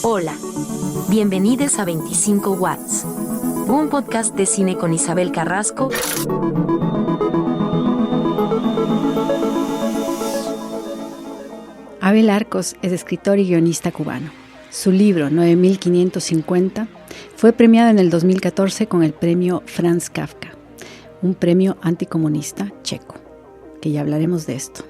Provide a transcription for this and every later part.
Hola, bienvenidos a 25 Watts, un podcast de cine con Isabel Carrasco. Abel Arcos es escritor y guionista cubano. Su libro 9550 fue premiado en el 2014 con el premio Franz Kafka, un premio anticomunista checo, que ya hablaremos de esto.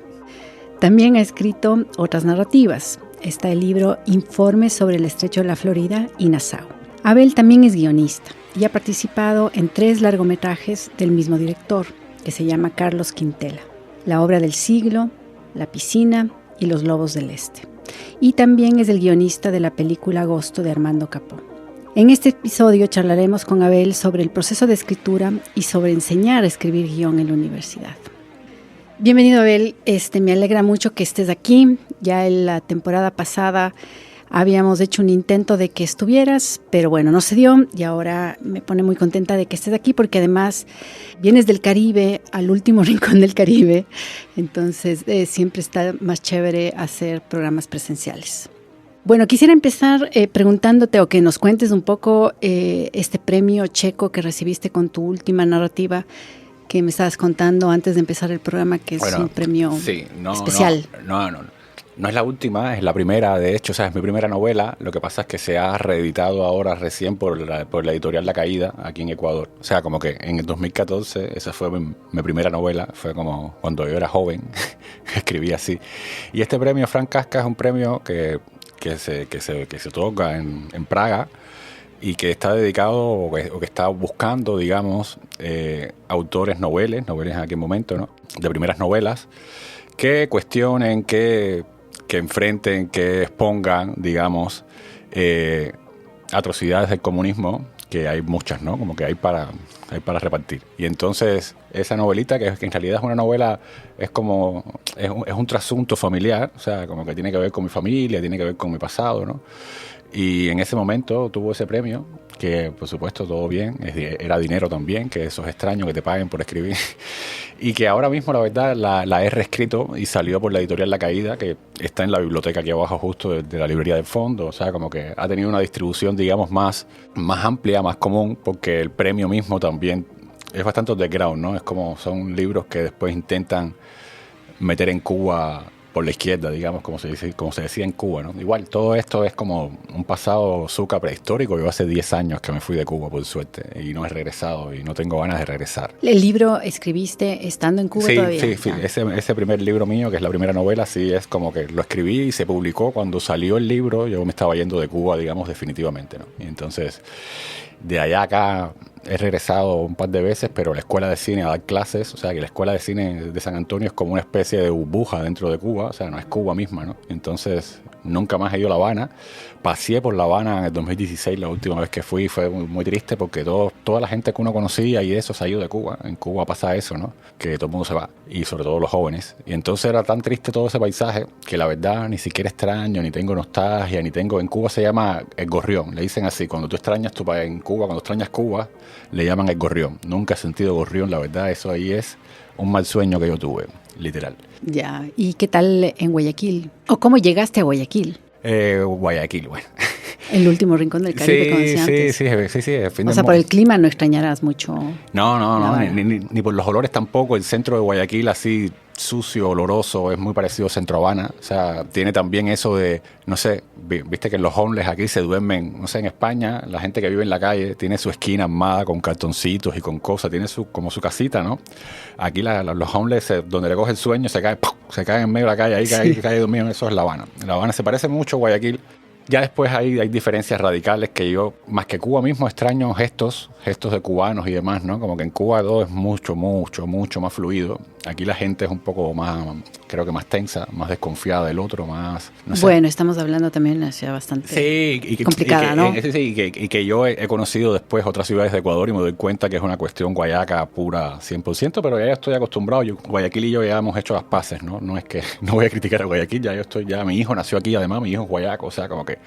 También ha escrito otras narrativas. Está el libro Informes sobre el Estrecho de la Florida y Nassau. Abel también es guionista y ha participado en 3 largometrajes del mismo director, que se llama Carlos Quintela: La obra del siglo, La piscina y Los lobos del este. Y también es el guionista de la película Agosto de Armando Capó. En este episodio charlaremos con Abel sobre el proceso de escritura y sobre enseñar a escribir guión en la universidad. Bienvenido, Abel. Me alegra mucho que estés aquí. Ya en la temporada pasada habíamos hecho un intento de que estuvieras, pero bueno, no se dio y ahora me pone muy contenta de que estés aquí porque además vienes del Caribe al último rincón del Caribe, entonces siempre está más chévere hacer programas presenciales. Bueno, quisiera empezar preguntándote o que nos cuentes un poco este premio checo que recibiste con tu última narrativa que me estabas contando antes de empezar el programa, que es un premio especial. No es la última, es la primera, de hecho, o sea, es mi primera novela. Lo que pasa es que se ha reeditado ahora recién por la editorial La Caída, aquí en Ecuador. O sea, como que en el 2014, esa fue mi primera novela, fue como cuando yo era joven, escribí así. Y este premio Franz Kafka es un premio que se otorga en Praga, y que está dedicado o que está buscando, digamos, autores noveles en aquel momento, ¿no? De primeras novelas, que cuestionen, que enfrenten, que expongan, digamos, atrocidades del comunismo, que hay muchas, ¿no? Como que hay para repartir. Y entonces esa novelita, que en realidad es una novela, es un trasunto familiar, o sea, como que tiene que ver con mi familia, tiene que ver con mi pasado, ¿no? Y en ese momento tuvo ese premio, que por supuesto todo bien, era dinero también, que eso es extraño que te paguen por escribir, y que ahora mismo la verdad la he reescrito y salió por la editorial La Caída, que está en la biblioteca aquí abajo justo de la librería del fondo. O sea, como que ha tenido una distribución, digamos, más amplia, más común, porque el premio mismo también es bastante underground, ¿no? Es como son libros que después intentan meter en Cuba por la izquierda, digamos, como se decía en Cuba, ¿no? Igual, todo esto es como un pasado zuca prehistórico. Yo hace 10 años que me fui de Cuba, por suerte, y no he regresado, y no tengo ganas de regresar. ¿El libro escribiste estando en Cuba todavía? Sí. Ese primer libro mío, que es la primera novela, sí, es como que lo escribí y se publicó. Cuando salió el libro, yo me estaba yendo de Cuba, digamos, definitivamente, ¿no? Y entonces, de allá a acá he regresado un par de veces, pero a la escuela de cine a dar clases. O sea, que la escuela de cine de San Antonio es como una especie de burbuja dentro de Cuba, o sea, no es Cuba misma, ¿no? Entonces, nunca más he ido a La Habana. Pasé por La Habana en el 2016, la última vez que fui, fue muy triste porque toda la gente que uno conocía y eso se ha ido de Cuba. En Cuba pasa eso, ¿no? Que todo el mundo se va, y sobre todo los jóvenes. Y entonces era tan triste todo ese paisaje que la verdad ni siquiera extraño, ni tengo nostalgia, ni tengo... En Cuba se llama el gorrión, le dicen así. Cuando tú extrañas tu país en Cuba, cuando extrañas Cuba, le llaman el gorrión. Nunca he sentido gorrión, la verdad, eso ahí es un mal sueño que yo tuve, literal. Ya, ¿y qué tal en Guayaquil? ¿O cómo llegaste a Guayaquil? Guayaquil, bueno. El último rincón del Caribe, como decía antes. Sí. O sea, por el clima no extrañarás mucho. No, ni por los olores tampoco. El centro de Guayaquil, así sucio, oloroso, es muy parecido a Centro Habana. O sea, tiene también eso de, no sé, viste que los homeless aquí se duermen, no sé, en España, la gente que vive en la calle tiene su esquina armada con cartoncitos y con cosas, tiene como su casita, ¿no? Aquí los homeless, donde le coge el sueño, se caen en medio de la calle, ahí cae dormido. Eso es La Habana. La Habana se parece mucho a Guayaquil. Ya después hay diferencias radicales que yo, más que Cuba mismo, extraño gestos de cubanos y demás, ¿no? Como que en Cuba todo es mucho más fluido. Aquí la gente es un poco más, creo que más tensa, más desconfiada del otro, más... No sé. Bueno, estamos hablando también de una ciudad bastante complicada, ¿no? Y que yo he conocido después otras ciudades de Ecuador y me doy cuenta que es una cuestión guayaca pura 100%, pero ya estoy acostumbrado. Guayaquil y yo ya hemos hecho las paces, ¿no? No es que no voy a criticar a Guayaquil, mi hijo nació aquí, además mi hijo es guayaco, o sea, como que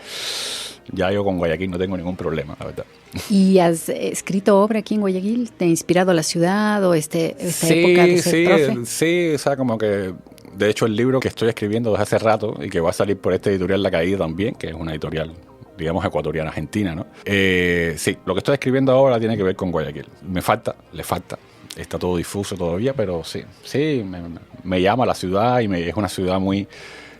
ya yo con Guayaquil no tengo ningún problema, la verdad. ¿Y has escrito obra aquí en Guayaquil? ¿Te ha inspirado la ciudad o esta época de ser profe? Sí, o sea, como que... De hecho, el libro que estoy escribiendo desde hace rato y que va a salir por esta editorial La Caída también, que es una editorial digamos, ecuatoriana, argentina, ¿no? Sí, lo que estoy escribiendo ahora tiene que ver con Guayaquil. Le falta, está todo difuso todavía, pero sí, me llama la ciudad y es una ciudad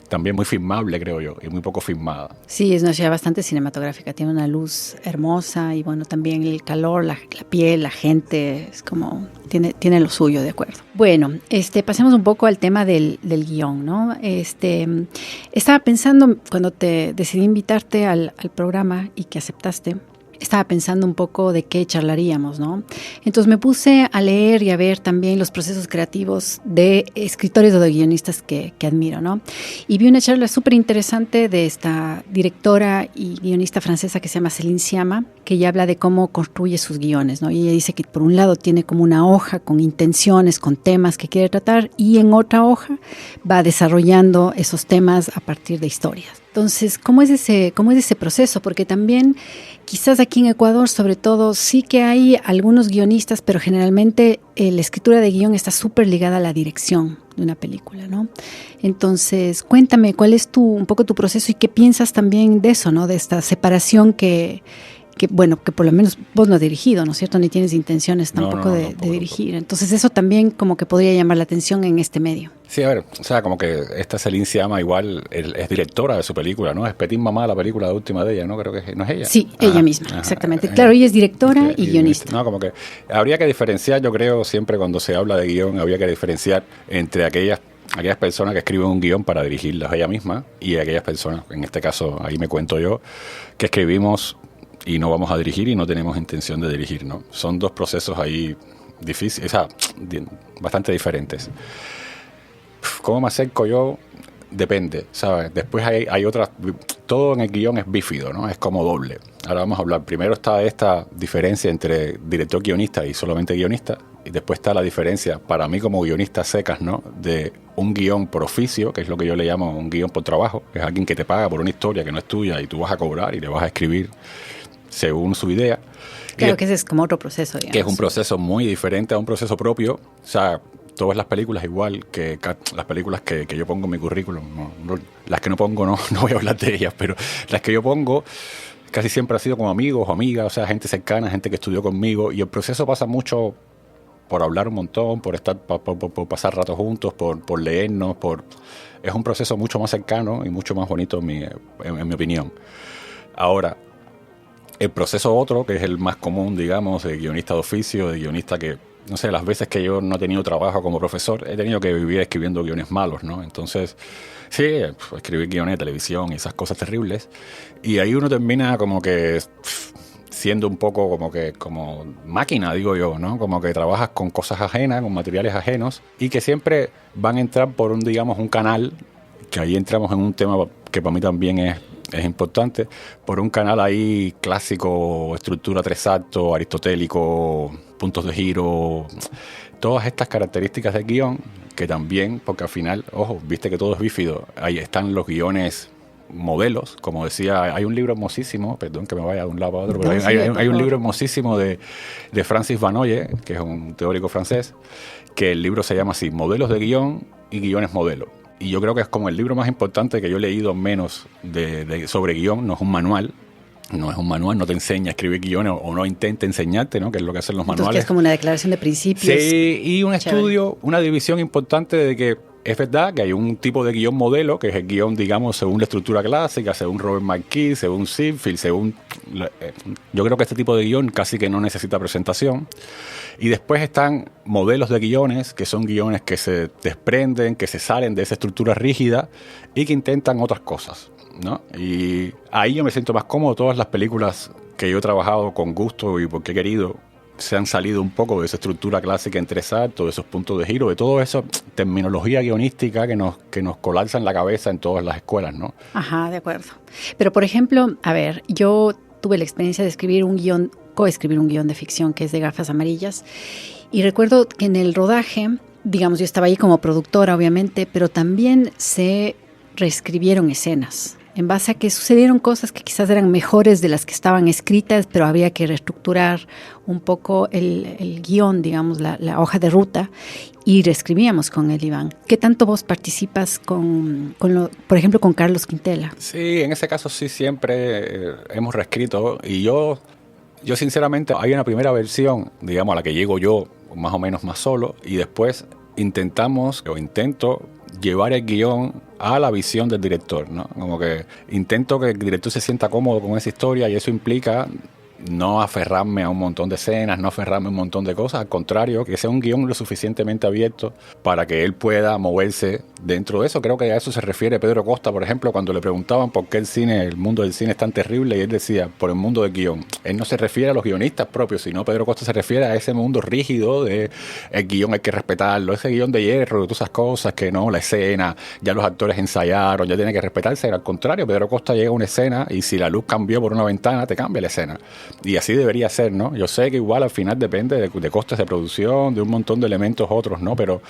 también muy filmable, creo yo, y muy poco filmada. Sí, es una ciudad bastante cinematográfica, tiene una luz hermosa y bueno, también el calor, la piel, la gente, es como, tiene lo suyo, de acuerdo. Bueno, pasemos un poco al tema del guión, ¿no? Estaba pensando, cuando decidí invitarte al programa y que aceptaste, estaba pensando un poco de qué charlaríamos, ¿no? Entonces me puse a leer y a ver también los procesos creativos de escritores o de guionistas que admiro, ¿no? Y vi una charla súper interesante de esta directora y guionista francesa que se llama Céline Sciamma, que ella habla de cómo construye sus guiones, ¿no? Y ella dice que por un lado tiene como una hoja con intenciones, con temas que quiere tratar, y en otra hoja va desarrollando esos temas a partir de historias. Entonces, ¿cómo es ese proceso? Porque también, quizás aquí en Ecuador, sobre todo, sí que hay algunos guionistas, pero generalmente la escritura de guión está súper ligada a la dirección de una película, ¿no? Entonces, cuéntame, ¿cuál es un poco tu proceso y qué piensas también de eso, ¿no? De esta separación que por lo menos vos no has dirigido, ¿no es cierto? Ni tienes intenciones tampoco de dirigir. Entonces eso también como que podría llamar la atención en este medio. Sí, a ver, o sea, como que esta Céline Sciamma igual es directora de su película, ¿no? Es Petit Mamá, la película de última de ella, ¿no? Creo que no es ella. Sí, ella misma, exactamente. Claro, ella es directora y guionista. No, como que habría que diferenciar, yo creo, siempre cuando se habla de guión, habría que diferenciar entre aquellas personas que escriben un guión para dirigirlas ella misma y aquellas personas, en este caso, ahí me cuento yo, que escribimos y no vamos a dirigir y no tenemos intención de dirigir, ¿no? Son dos procesos ahí difíciles, o sea, bastante diferentes. ¿Cómo me acerco yo? Depende, ¿sabes? Después hay otras... Todo en el guión es bífido, ¿no? Es como doble. Ahora vamos a hablar. Primero está esta diferencia entre director-guionista y solamente guionista. Y después está la diferencia, para mí como guionista secas, ¿no? De un guión por oficio, que es lo que yo le llamo un guión por trabajo. Que es alguien que te paga por una historia que no es tuya y tú vas a cobrar y le vas a escribir según su idea. Claro, que ese es como otro proceso, digamos. Que es un proceso muy diferente a un proceso propio. O sea, todas las películas igual que las películas que yo pongo en mi currículum. Las que no pongo, no voy a hablar de ellas, pero las que yo pongo casi siempre ha sido como amigos o amigas, o sea, gente cercana, gente que estudió conmigo. Y el proceso pasa mucho por hablar un montón, por estar, por pasar ratos juntos, por leernos, es un proceso mucho más cercano y mucho más bonito en mi opinión. Ahora, el proceso otro, que es el más común, digamos, de guionista de oficio, de guionista que, no sé, las veces que yo no he tenido trabajo como profesor, he tenido que vivir escribiendo guiones malos, ¿no? Entonces, sí, escribir guiones de televisión y esas cosas terribles. Y ahí uno termina como que siendo un poco como máquina, digo yo, ¿no? Como que trabajas con cosas ajenas, con materiales ajenos, y que siempre van a entrar por un canal, que ahí entramos en un tema que para mí también es importante, por un canal ahí clásico, estructura 3 actos, aristotélico, puntos de giro, todas estas características del guión, que también, porque al final, ojo, viste que todo es bífido, ahí están los guiones modelos, como decía, hay un libro hermosísimo, perdón que me vaya de un lado a otro, pero hay un libro hermosísimo de Francis Vanoye, que es un teórico francés, que el libro se llama así, Modelos de guión y guiones modelo. Y yo creo que es como el libro más importante que yo he leído menos sobre guión. No es un manual, no te enseña a escribir guiones o no intenta enseñarte, ¿no? Que es lo que hacen los manuales. Entonces, que es como una declaración de principios. Sí, y un estudio, una división importante de que es verdad que hay un tipo de guión modelo, que es el guión, digamos, según la estructura clásica, según Robert McKee, según Sinfield, yo creo que este tipo de guión casi que no necesita presentación. Y después están modelos de guiones, que son guiones que se desprenden, que se salen de esa estructura rígida y que intentan otras cosas, ¿no? Y ahí yo me siento más cómodo. Todas las películas que yo he trabajado con gusto y porque he querido se han salido un poco de esa estructura clásica en 3 actos, de esos puntos de giro, de todo eso, terminología guionística que nos colapsa en la cabeza en todas las escuelas, ¿no? Ajá, de acuerdo. Pero, por ejemplo, a ver, yo tuve la experiencia de coescribir un guión de ficción que es de Gafas Amarillas, y recuerdo que en el rodaje, digamos, yo estaba ahí como productora, obviamente, pero también se reescribieron escenas. en base a que sucedieron cosas que quizás eran mejores de las que estaban escritas, pero había que reestructurar un poco el guión, digamos, la hoja de ruta, y reescribíamos con el Iván. ¿Qué tanto vos participas por ejemplo, con Carlos Quintela? Sí, en ese caso sí, siempre hemos reescrito, y yo sinceramente hay una primera versión, digamos, a la que llego yo más o menos más solo, y después intento llevar el guión a la visión del director, ¿no? Como que intento que el director se sienta cómodo con esa historia, y eso implica no aferrarme a un montón de escenas, no aferrarme a un montón de cosas, al contrario, que sea un guión lo suficientemente abierto para que él pueda moverse dentro de eso. Creo que a eso se refiere Pedro Costa, por ejemplo, cuando le preguntaban por qué el mundo del cine es tan terrible, y él decía, por el mundo del guión. Él no se refiere a los guionistas propios, sino Pedro Costa se refiere a ese mundo rígido de el guión hay que respetarlo, ese guión de hierro, de todas esas cosas que no, la escena, ya los actores ensayaron, ya tiene que respetarse. Al contrario, Pedro Costa llega a una escena y si la luz cambió por una ventana, te cambia la escena. Y así debería ser, ¿no? Yo sé que igual al final depende de costes de producción, de un montón de elementos otros, ¿no? Pero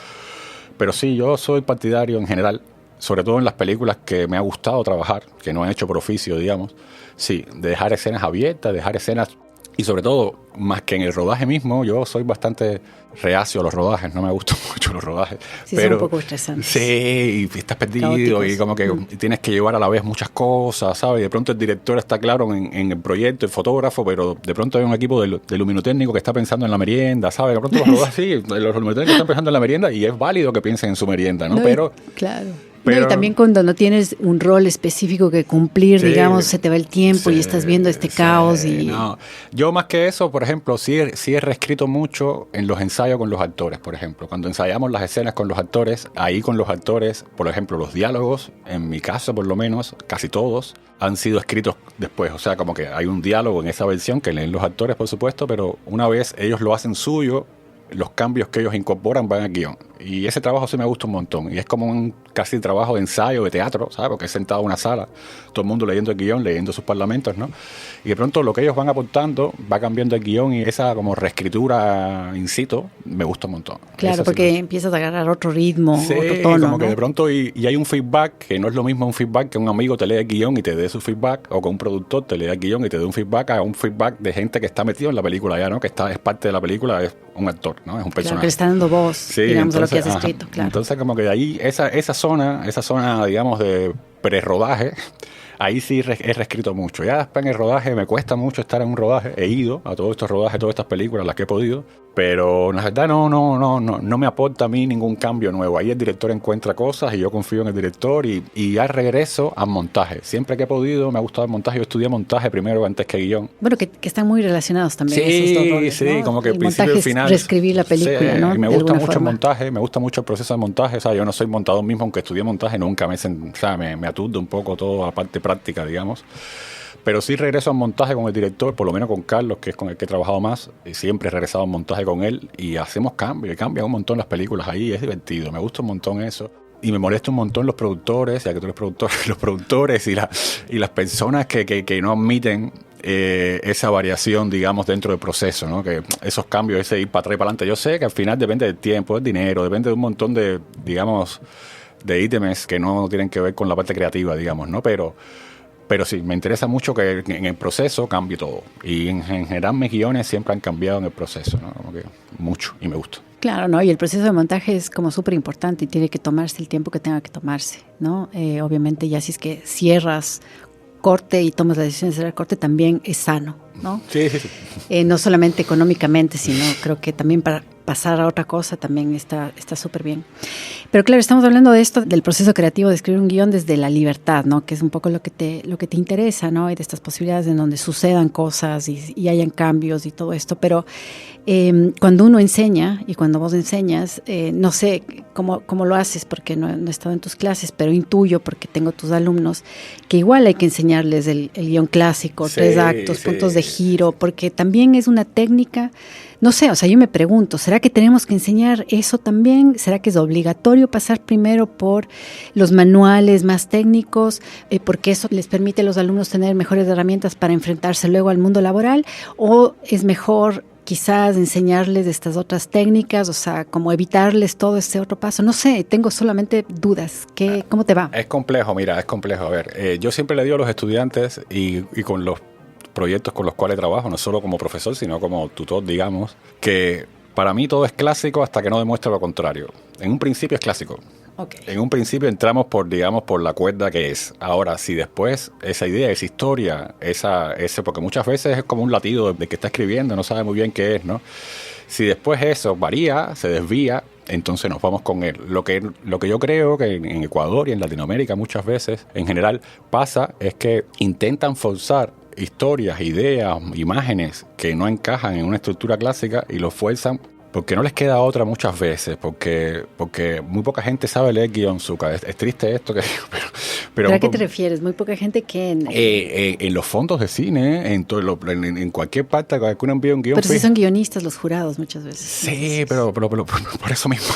sí, yo soy partidario en general, sobre todo en las películas que me ha gustado trabajar, que no he hecho por oficio, digamos, sí, de dejar escenas abiertas, dejar escenas, y sobre todo, más que en el rodaje mismo, yo soy bastante reacio a los rodajes, no me gustan mucho los rodajes. Sí, pero, son un poco estresantes. Sí, y estás perdido, caóticos, y como que tienes que llevar a la vez muchas cosas, ¿sabes? Y de pronto el director está claro en el proyecto, el fotógrafo, pero de pronto hay un equipo de luminotécnico que está pensando en la merienda, ¿sabes? De pronto los rodajes, sí, los luminotécnicos están pensando en la merienda, y es válido que piensen en su merienda, ¿no? Pero... Claro. No, y también cuando no tienes un rol específico que cumplir, sí, digamos, se te va el tiempo, sí, y estás viendo este caos. No. Yo más que eso, por ejemplo, sí he reescrito mucho en los ensayos con los actores, por ejemplo. Cuando ensayamos las escenas con los actores, ahí con los actores, por ejemplo, los diálogos, en mi caso por lo menos, casi todos, han sido escritos después. O sea, como que hay un diálogo en esa versión que leen los actores, por supuesto, pero una vez ellos lo hacen suyo, los cambios que ellos incorporan van al guión. Y ese trabajo sí me gusta un montón. Y es como un casi trabajo de ensayo, de teatro, ¿sabes? Porque es sentado en una sala, todo el mundo leyendo el guión, leyendo sus parlamentos, ¿no? Y de pronto lo que ellos van aportando va cambiando el guión, y esa como reescritura in situ me gusta un montón. Claro, eso porque sí empiezas a agarrar otro ritmo, sí, otro tono, como ¿no? que de pronto y hay un feedback que no es lo mismo un feedback que un amigo te lee el guión y te dé su feedback, o que un productor te lea el guión y te dé un feedback, a un feedback de gente que está metido en la película ya, ¿no? Que es parte de la película, es un actor, ¿no? Es un personaje. Claro, que le está dando voz, sí, digamos, entonces, a lo que has escrito, claro. Entonces, como que de ahí, esa zona, digamos, de pre-rodaje, ahí sí he reescrito mucho. Ya después en el rodaje me cuesta mucho estar en un rodaje. He ido a todos estos rodajes, todas estas películas, las que he podido, pero la verdad no me aporta a mí ningún cambio nuevo. Ahí el director encuentra cosas y yo confío en el director, y ya regreso al montaje. Siempre que he podido me ha gustado el montaje. Yo estudié montaje primero antes que guión. Bueno, que están muy relacionados también esos dos roles, sí, ¿no? como que el el principio y el final. Reescribir la película, sí, ¿no? Y me gusta mucho el montaje, me gusta mucho el proceso de montaje. O sea, yo no soy montador mismo, aunque estudié montaje, nunca me aturdo un poco toda la parte práctica, digamos. Pero sí regreso al montaje con el director, por lo menos con Carlos, que es con el que he trabajado más, y siempre he regresado al montaje con él, y hacemos cambios, y cambian un montón las películas ahí, es divertido, me gusta un montón eso. Y me molesta un montón los productores, ya que tú eres productor, los productores y las personas que no admiten esa variación, digamos, dentro del proceso, ¿no? Que esos cambios, ese ir para atrás y para adelante. Yo sé que al final depende del tiempo, del dinero, depende de un montón de, digamos, de ítems que no tienen que ver con la parte creativa, digamos, ¿no? Pero sí, me interesa mucho que en el proceso cambie todo. Y en general mis guiones siempre han cambiado en el proceso, ¿no? Como que mucho, y me gusta. Claro, ¿no? Y el proceso de montaje es como súper importante y tiene que tomarse el tiempo que tenga que tomarse, ¿no? Obviamente ya si es que cierras corte y tomas la decisión de cerrar corte, también es sano, ¿no? Sí. No solamente económicamente, sino creo que también para pasar a otra cosa también está súper bien. Pero claro, estamos hablando de esto, del proceso creativo de escribir un guión desde la libertad, ¿no? Que es un poco lo que te interesa, ¿no? Y de estas posibilidades en donde sucedan cosas y hayan cambios y todo esto. Pero cuando uno enseña, y cuando vos enseñas, no sé cómo lo haces, porque no he estado en tus clases, pero intuyo, porque tengo tus alumnos, que igual hay que enseñarles el guión clásico, 3 actos, puntos de giro, porque también es una técnica. No sé, o sea, yo me pregunto, ¿será que tenemos que enseñar eso también? ¿Será que es obligatorio pasar primero por los manuales más técnicos? Porque eso les permite a los alumnos tener mejores herramientas para enfrentarse luego al mundo laboral. ¿O es mejor quizás enseñarles estas otras técnicas, o sea, como evitarles todo este otro paso. No sé, tengo solamente dudas. ¿Cómo te va? Es complejo, mira, es complejo. A ver, yo siempre le digo a los estudiantes y con los proyectos con los cuales trabajo, no solo como profesor, sino como tutor, digamos, que para mí todo es clásico hasta que no demuestre lo contrario. En un principio es clásico. Okay. En un principio entramos por la cuerda que es. Ahora, si después esa idea, esa historia, porque muchas veces es como un latido de que está escribiendo, no sabe muy bien qué es, ¿no? Si después eso varía, se desvía, entonces nos vamos con él. Lo que yo creo que en Ecuador y en Latinoamérica muchas veces, en general, pasa es que intentan forzar historias, ideas, imágenes que no encajan en una estructura clásica y lo fuerzan porque no les queda otra muchas veces, porque muy poca gente sabe leer guión, Zucca. Es triste esto que digo, pero ¿a qué te refieres? Muy poca gente que en los fondos de cine, en cualquier parte que uno envíe un guión. Pero sí son guionistas los jurados muchas veces. Sí, pero por eso mismo.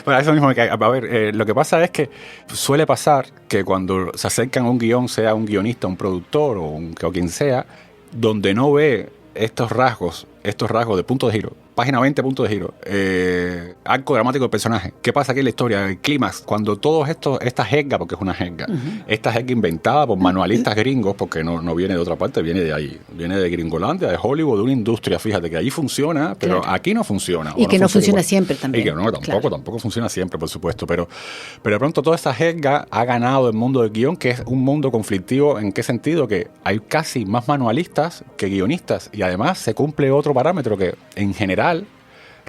Por eso mismo, a ver, lo que pasa es que suele pasar que cuando se acercan a un guión, sea un guionista, un productor o quien sea, donde no ve estos rasgos de punto de giro, página 20, punto de giro, arco dramático del personaje, qué pasa aquí en la historia, el clímax, cuando todos esta jerga, porque es una jerga, esta jerga inventada por manualistas gringos, porque no viene de otra parte, viene de ahí, viene de Gringolandia, de Hollywood, de una industria, fíjate que ahí funciona, pero aquí no funciona. Y que no funciona siempre también. Y que tampoco funciona siempre, por supuesto, pero de pronto toda esta jerga ha ganado el mundo del guión, que es un mundo conflictivo. ¿En qué sentido? Que hay casi más manualistas que guionistas, y además se cumple otro parámetro que, en general,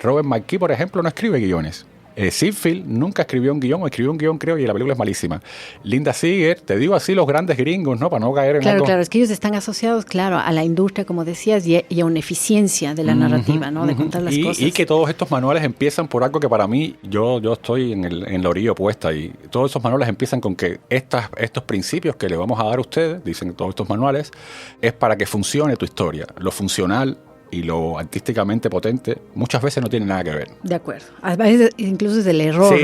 Robert McKee, por ejemplo, no escribe guiones. Seinfeld nunca escribió un guión, o escribió un guión, creo, y la película es malísima. Linda Seeger, te digo así, los grandes gringos, ¿no? Para no caer en algo. Claro, es que ellos están asociados, claro, a la industria, como decías, y a una eficiencia de la narrativa, ¿no? De contar las cosas. Y que todos estos manuales empiezan por algo que para mí, yo estoy en la orilla opuesta, y todos esos manuales empiezan con que estos principios que le vamos a dar a ustedes, dicen todos estos manuales, es para que funcione tu historia. Lo funcional y lo artísticamente potente muchas veces no tiene nada que ver. De acuerdo. A veces incluso es el error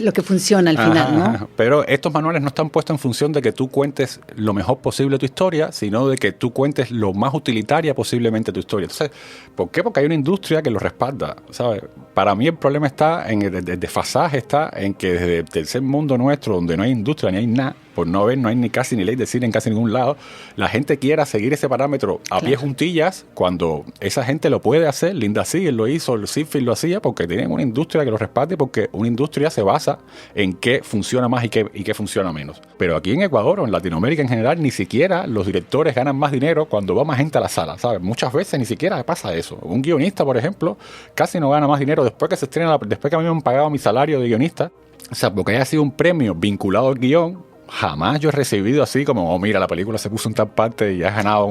lo que funciona al final, ¿no? Pero estos manuales no están puestos en función de que tú cuentes lo mejor posible tu historia, sino de que tú cuentes lo más utilitaria posiblemente tu historia. Entonces, ¿por qué? Porque hay una industria que lo respalda, ¿sabes? Para mí el problema está en el desfasaje, está en que desde el tercer mundo nuestro, donde no hay industria ni hay nada, por no ver, no hay ni casi ni ley de cine en casi ningún lado, la gente quiera seguir ese parámetro a pie juntillas, cuando esa gente lo puede hacer. Linda Seeger lo hizo, el Seinfeld lo hacía, porque tienen una industria que lo respalde, porque una industria se basa en qué funciona más y qué funciona menos. Pero aquí en Ecuador o en Latinoamérica en general, ni siquiera los directores ganan más dinero cuando va más gente a la sala, ¿sabes? Muchas veces ni siquiera pasa eso. Un guionista, por ejemplo, casi no gana más dinero después que se estrena, después que a mí me han pagado mi salario de guionista, o sea, porque haya sido un premio vinculado al guión. Jamás yo he recibido así como, mira, la película se puso en tal parte y has ganado.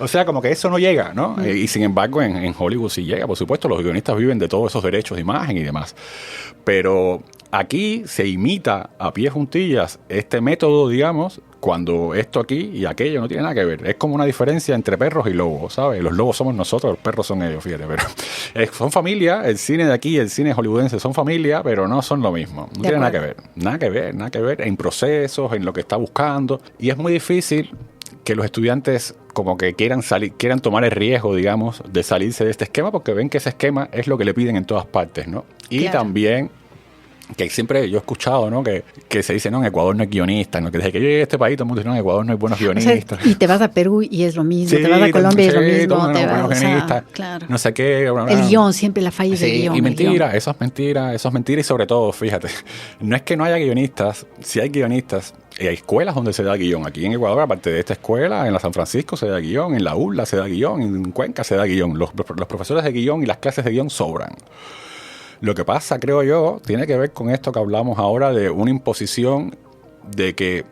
O sea, como que eso no llega, ¿no? Y sin embargo, en Hollywood sí llega, por supuesto, los guionistas viven de todos esos derechos de imagen y demás. Pero aquí se imita a pie juntillas este método, digamos, cuando esto aquí y aquello no tiene nada que ver. Es como una diferencia entre perros y lobos, ¿sabes? Los lobos somos nosotros, los perros son ellos, fíjate. Pero son familia, el cine de aquí y el cine hollywoodense son familia, pero no son lo mismo. No tiene nada que ver. Nada que ver en procesos, en lo que está buscando. Y es muy difícil que los estudiantes como que quieran tomar el riesgo, digamos, de salirse de este esquema, porque ven que ese esquema es lo que le piden en todas partes, ¿no? Y también que siempre yo he escuchado, ¿no? Que se dice, no, en Ecuador no hay guionistas, ¿no? Que desde que yo llegué a este país todo el mundo dice, no, en Ecuador no hay buenos guionistas. O sea, y te vas a Perú y es lo mismo, te vas a Colombia y es lo mismo, te vas, o sea, claro. No sé qué. El guión, siempre la falla del guión. Y mentira, eso es mentira, y sobre todo, fíjate, no es que no haya guionistas, si hay guionistas, hay escuelas donde se da guión. Aquí en Ecuador, aparte de esta escuela, en la San Francisco se da guión, en la URLA se da guión, en Cuenca se da guión. Los profesores de guión y las clases de guión sobran. Lo que pasa, creo yo, tiene que ver con esto que hablamos ahora de una imposición de que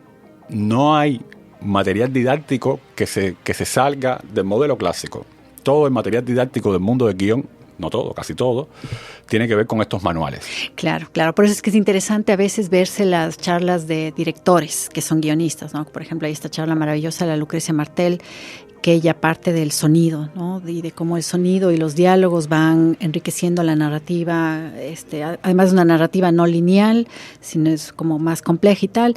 no hay material didáctico que se salga del modelo clásico. Todo el material didáctico del mundo del guión, no todo, casi todo, tiene que ver con estos manuales. Claro. Por eso es que es interesante a veces verse las charlas de directores que son guionistas, ¿no? Por ejemplo, hay esta charla maravillosa de la Lucrecia Martel, que ella parte del sonido, ¿no? Y de cómo el sonido y los diálogos van enriqueciendo la narrativa, además de una narrativa no lineal, sino es como más compleja y tal.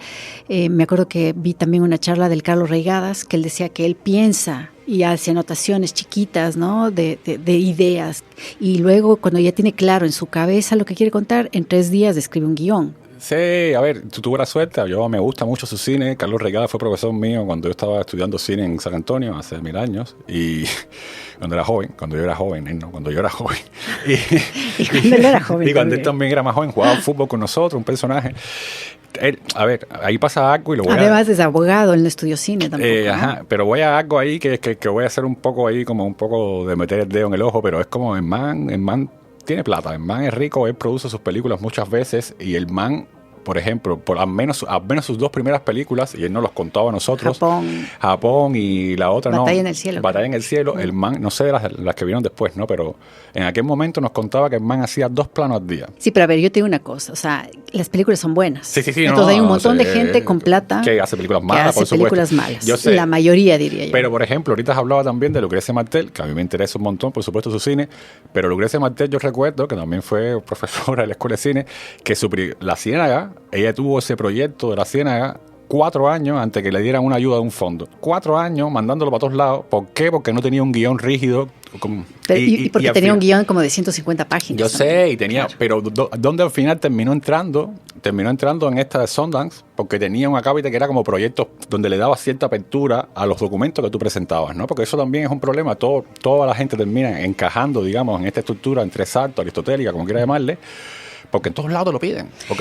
Me acuerdo que vi también una charla del Carlos Reigadas, que él decía que él piensa y hace anotaciones chiquitas, ¿no? De ideas. Y luego, cuando ya tiene claro en su cabeza lo que quiere contar, en 3 días escribe un guión. Sí, a ver, tú tuve la suerte, yo me gusta mucho su cine. Carlos Reigada fue profesor mío cuando yo estaba estudiando cine en San Antonio hace 1000 años. Y cuando yo era joven. Y cuando él era joven. Y cuando él también era más joven, jugaba fútbol con nosotros, un personaje. A ver, ahí pasa algo y lo voy Además es abogado, él no estudió cine tampoco. Ajá, pero voy a algo ahí que voy a hacer un poco ahí, como un poco de meter el dedo en el ojo, pero es como el man tiene plata, el man es rico, él produce sus películas muchas veces y el man, por ejemplo, por al menos sus 2 primeras películas, y él nos los contaba a nosotros. Japón y la otra Batalla en el cielo. Batalla en el cielo. El man, no sé de las que vieron después, ¿no? Pero en aquel momento nos contaba que el man hacía 2 planos al día. Sí, pero a ver, yo te digo una cosa, o sea, las películas son buenas. Sí. Entonces hay un montón de gente con plata que hace películas malas, por supuesto. Películas malas. Yo sé. La mayoría, diría yo. Pero, por ejemplo, ahorita has hablado también de Lucrecia Martel, que a mí me interesa un montón, por supuesto, su cine. Pero Lucrecia Martel, yo recuerdo, que también fue profesora de la Escuela de Cine, que La Ciénaga, ella tuvo ese proyecto de La Ciénaga 4 años antes que le dieran una ayuda de un fondo. 4 años mandándolo para todos lados. ¿Por qué? Porque no tenía un guión rígido. Y porque tenía un guión como de 150 páginas. Yo sé, y tenía, claro. Pero ¿dónde al final terminó entrando en esta de Sundance? Porque tenía un acápite que era como proyectos donde le daba cierta apertura a los documentos que tú presentabas, ¿no? Porque eso también es un problema. Toda la gente termina encajando, digamos, en esta estructura entre salto, aristotélica, como quiera llamarle. Porque en todos lados lo piden. Lo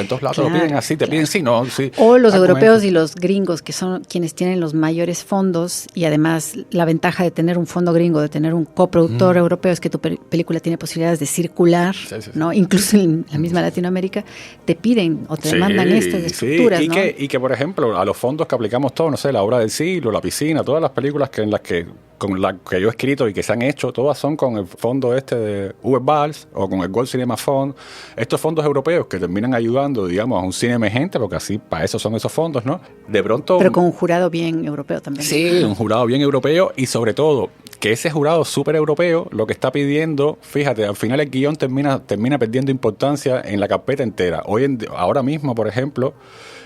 piden así, te piden sí, no, sí. O los europeos y los gringos, que son quienes tienen los mayores fondos, y además la ventaja de tener un fondo gringo, de tener un coproductor europeo, es que tu película tiene posibilidades de circular, sí. ¿no? Incluso en la misma Latinoamérica, te piden o te demandan estas estructuras, y ¿no? Y que, por ejemplo, a los fondos que aplicamos todos, no sé, La Obra del Siglo, La Piscina, todas las películas con las que yo he escrito y que se han hecho, todas son con el fondo de Uwe Balls o con el World Cinema Fund. Estos fondos europeos que terminan ayudando, digamos, a un cine emergente, porque así, para eso son esos fondos, ¿no? De pronto... Pero con un jurado bien europeo también. Sí, un jurado bien europeo, y sobre todo, que ese jurado súper europeo lo que está pidiendo, fíjate, al final el guión termina perdiendo importancia en la carpeta entera. Ahora mismo, por ejemplo,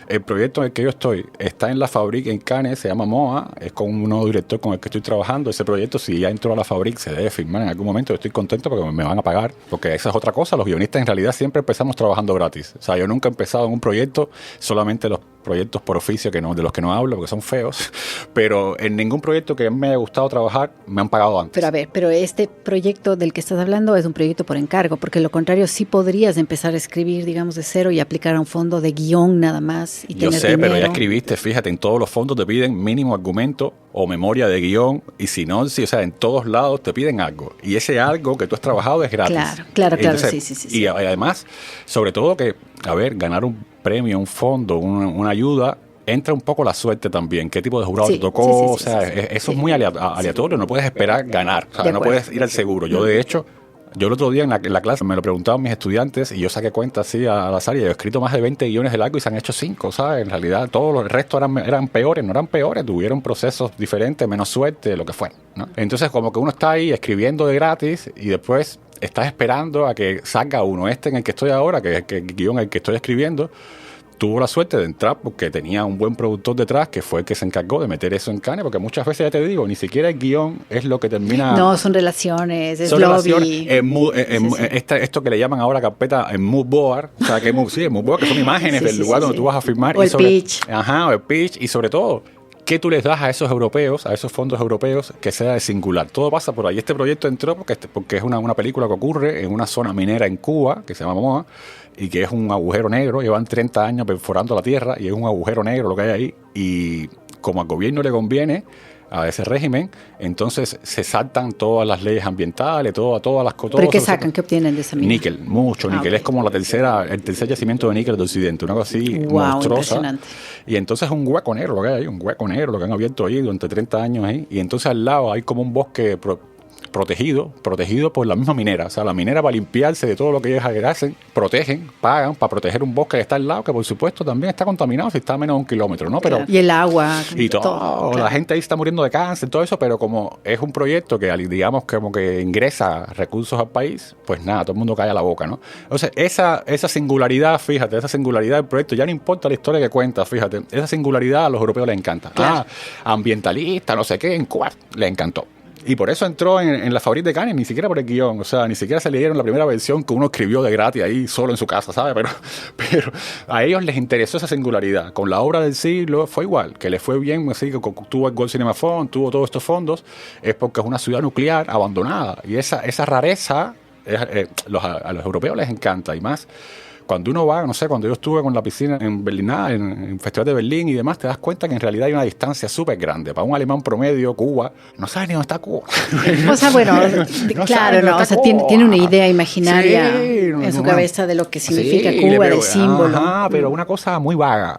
el proyecto en el que yo estoy está en la Fabrique en Cannes, se llama MOA, es con un nuevo director con el que estoy trabajando. Ese proyecto, si ya entró a la Fabrique, se debe firmar en algún momento. Yo estoy contento porque me van a pagar, porque esa es otra cosa. Los guionistas en realidad siempre empezamos trabajando gratis. O sea, yo nunca he empezado en un proyecto, solamente los proyectos por oficio de los que no hablo porque son feos, pero en ningún proyecto que me haya gustado trabajar me han pagado antes. Pero este proyecto del que estás hablando es un proyecto por encargo, porque lo contrario sí podrías empezar a escribir, digamos, de cero y aplicar a un fondo de guión nada más y yo tener sé, dinero. Pero ya escribiste, fíjate, en todos los fondos te piden mínimo argumento o memoria de guión, y si no, sí, o sea, en todos lados te piden algo, y ese algo que tú has trabajado es gratis. Claro, entonces, sí. Y además, sobre todo que, a ver, ganar un premio, un fondo, una ayuda, entra un poco la suerte también. ¿Qué tipo de jurado te tocó? Eso es muy aleatorio. No puedes esperar ganar. O sea, no puedes ir al seguro. Yo, de hecho, el otro día en la clase me lo preguntaban mis estudiantes y yo saqué cuenta así al azar y he escrito más de 20 guiones de largo y se han hecho 5, ¿sabes? En realidad, todos los restos eran peores, no eran peores, tuvieron procesos diferentes, menos suerte, lo que fuera, ¿no? Entonces, como que uno está ahí escribiendo de gratis y después estás esperando a que salga uno. En el que estoy ahora, que es el guión en el que estoy escribiendo, tuvo la suerte de entrar porque tenía un buen productor detrás que fue el que se encargó de meter eso en Cannes, porque muchas veces, ya te digo, ni siquiera el guión es lo que termina... No, son relaciones, es lobby. Esto que le llaman ahora carpeta en mood board, o sea, el mood board, que son imágenes del lugar donde tú vas a filmar. O el pitch. O el pitch, y sobre todo, ¿qué tú les das a esos europeos, a esos fondos europeos, que sea de singular? Todo pasa por ahí. Este proyecto entró porque es una película que ocurre en una zona minera en Cuba, que se llama MOA, y que es un agujero negro. Llevan 30 años perforando la tierra y es un agujero negro lo que hay ahí. Y como al gobierno le conviene, a ese régimen, entonces se saltan todas las leyes ambientales, todas las cosas. ¿Pero qué sacan? ¿Qué obtienen de esa mina? Níquel, mucho níquel. Es como el tercer yacimiento de níquel de Occidente, una cosa así monstruosa. Impresionante. Y entonces es un hueco negro lo que hay ahí, un hueco negro lo que han abierto ahí durante 30 años ahí. Y entonces al lado hay como un bosque protegido por la misma minera. O sea, la minera, para limpiarse de todo lo que ellos hacen, protegen, pagan para proteger un bosque que está al lado, que por supuesto también está contaminado si está a menos de 1 kilómetro, ¿no? Pero, y el agua. Y todo, la gente ahí está muriendo de cáncer, todo eso, pero como es un proyecto que, digamos, como que ingresa recursos al país, pues nada, todo el mundo cae a la boca, ¿no? Entonces, esa singularidad, fíjate, esa singularidad del proyecto, ya no importa la historia que cuenta, fíjate, esa singularidad a los europeos les encanta. Claro. Ambientalista, no sé qué, en Cuba, les encantó. Y por eso entró en la Fabrique de Cannes, ni siquiera por el guión, o sea, ni siquiera se leyeron la primera versión que uno escribió de gratis ahí solo en su casa, ¿sabes? Pero a ellos les interesó esa singularidad. Con la obra del siglo fue igual, que le fue bien, así que tuvo el Gold Cinema Fund, tuvo todos estos fondos, es porque es una ciudad nuclear abandonada. Y esa rareza a los europeos les encanta, y más cuando uno va, no sé, cuando yo estuve con la piscina en Berlinale, en el Festival de Berlín y demás, te das cuenta que en realidad hay una distancia súper grande. Para un alemán promedio, Cuba, no sabe ni dónde está Cuba. O sea, bueno, claro, no, o sea, tiene una idea imaginaria en su cabeza de lo que significa Cuba, del símbolo. Ajá, pero una cosa muy vaga,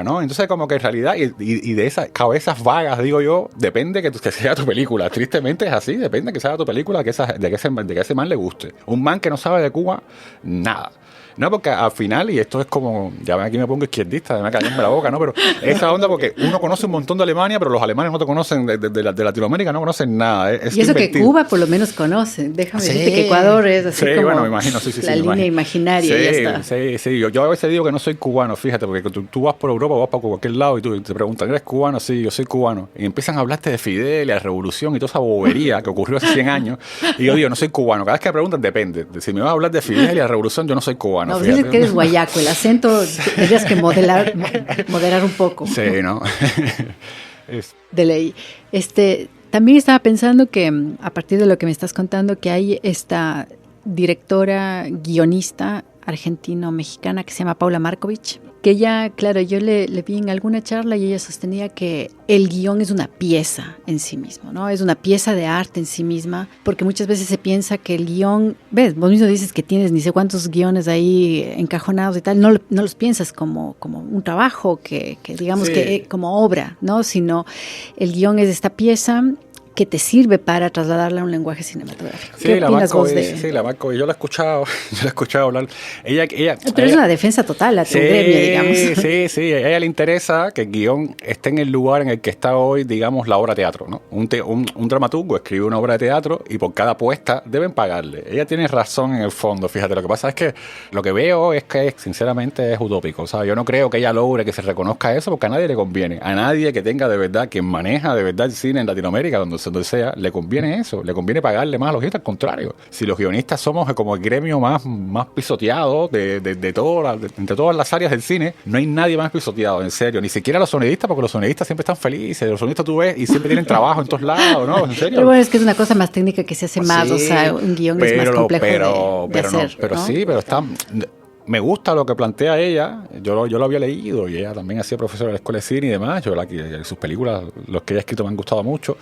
¿no? Entonces, como que en realidad, y de esas cabezas vagas, digo yo, depende que sea tu película. Tristemente es así, depende que sea tu película, de que ese man le guste. Un man que no sabe de Cuba, nada. No, porque al final, y esto es como, ya ven, aquí me pongo izquierdista, me callarme la boca, ¿no? Pero esa onda, porque uno conoce un montón de Alemania, pero los alemanes no te conocen de Latinoamérica, no conocen nada. Y eso que Cuba por lo menos conoce. Déjame decirte que Ecuador es así como bueno, me imagino, la línea imaginaria, ya está. Sí. Yo a veces digo que no soy cubano, fíjate, porque tú vas por Europa, vas para cualquier lado y tú te preguntan, ¿eres cubano? Sí, yo soy cubano. Y empiezan a hablarte de Fidel, la revolución y toda esa bobería que ocurrió hace 100 años. Y yo digo, no soy cubano. Cada vez que me preguntan, depende. Si me vas a hablar de Fidel y la revolución, yo no soy cubano. No, fíjate que eres guayaco, el acento tendrías que moderar un poco. Sí, ¿no? De ley. También estaba pensando que, a partir de lo que me estás contando, que hay esta directora, guionista argentino-mexicana que se llama Paula Markovich, que ella, claro, yo le vi en alguna charla y ella sostenía que el guión es una pieza en sí mismo, ¿no? Es una pieza de arte en sí misma, porque muchas veces se piensa que el guión, ves, vos mismo dices que tienes ni sé cuántos guiones ahí encajonados y tal, no los piensas como un trabajo que digamos que como obra, ¿no? Sino el guión es esta pieza que te sirve para trasladarla a un lenguaje cinematográfico. Sí, ¿qué opinas vos de...? Sí, la Marco, yo la he escuchado hablar. Pero es una defensa total a tu gremio, digamos. Sí, a ella le interesa que el guión esté en el lugar en el que está hoy, digamos, la obra de teatro, ¿no? Un dramaturgo escribe una obra de teatro y por cada apuesta deben pagarle. Ella tiene razón en el fondo, fíjate. Lo que pasa es que lo que veo es que, sinceramente, es utópico. O sea, yo no creo que ella logre que se reconozca eso porque a nadie le conviene. A nadie que tenga de verdad, quien maneja de verdad el cine en Latinoamérica, donde sea, le conviene eso, le conviene pagarle más a los guionistas. Al contrario, si los guionistas somos como el gremio más pisoteado entre todas las áreas del cine, no hay nadie más pisoteado, en serio, ni siquiera los sonidistas, porque los sonidistas siempre están felices, los sonidistas tú ves y siempre tienen trabajo en todos lados, ¿no? En serio. Pero bueno, es que es una cosa más técnica que se hace más, o sea, un guión es más complejo de hacer, pero ¿no? Sí, pero está... Me gusta lo que plantea ella, yo lo había leído y ella también ha sido profesora de la escuela de cine y demás, sus películas, los que ella ha escrito me han gustado mucho.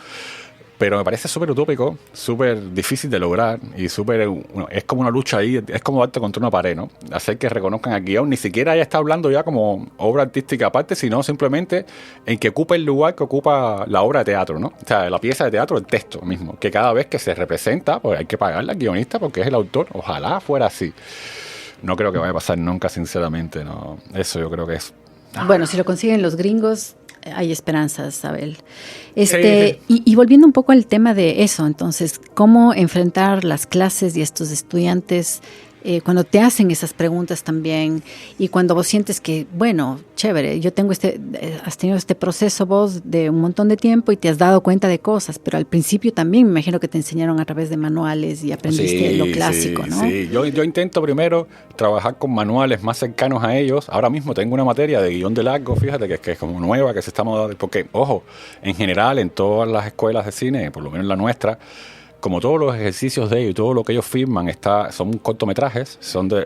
Pero me parece súper utópico, súper difícil de lograr y es como una lucha ahí, es como darte contra una pared, ¿no? Hacer que reconozcan el guión, ni siquiera ella está hablando ya como obra artística aparte, sino simplemente en que ocupe el lugar que ocupa la obra de teatro, ¿no? O sea, la pieza de teatro, el texto mismo, que cada vez que se representa, pues hay que pagarle al guionista porque es el autor, ojalá fuera así. No creo que vaya a pasar nunca, sinceramente, ¿no? Eso yo creo que es... Bueno, si lo consiguen los gringos... Hay esperanzas, Abel. Sí. Y volviendo un poco al tema de eso, entonces, ¿cómo enfrentar las clases y estos estudiantes cuando te hacen esas preguntas también y cuando vos sientes que, bueno, chévere, yo tengo has tenido este proceso vos de un montón de tiempo y te has dado cuenta de cosas, pero al principio también me imagino que te enseñaron a través de manuales y aprendiste lo clásico, ¿no? Sí, yo intento primero trabajar con manuales más cercanos a ellos. Ahora mismo tengo una materia de guión de largo, fíjate, que es como nueva, que se está moda, porque, ojo, en general en todas las escuelas de cine, por lo menos la nuestra, como todos los ejercicios de ellos y todo lo que ellos firman son cortometrajes,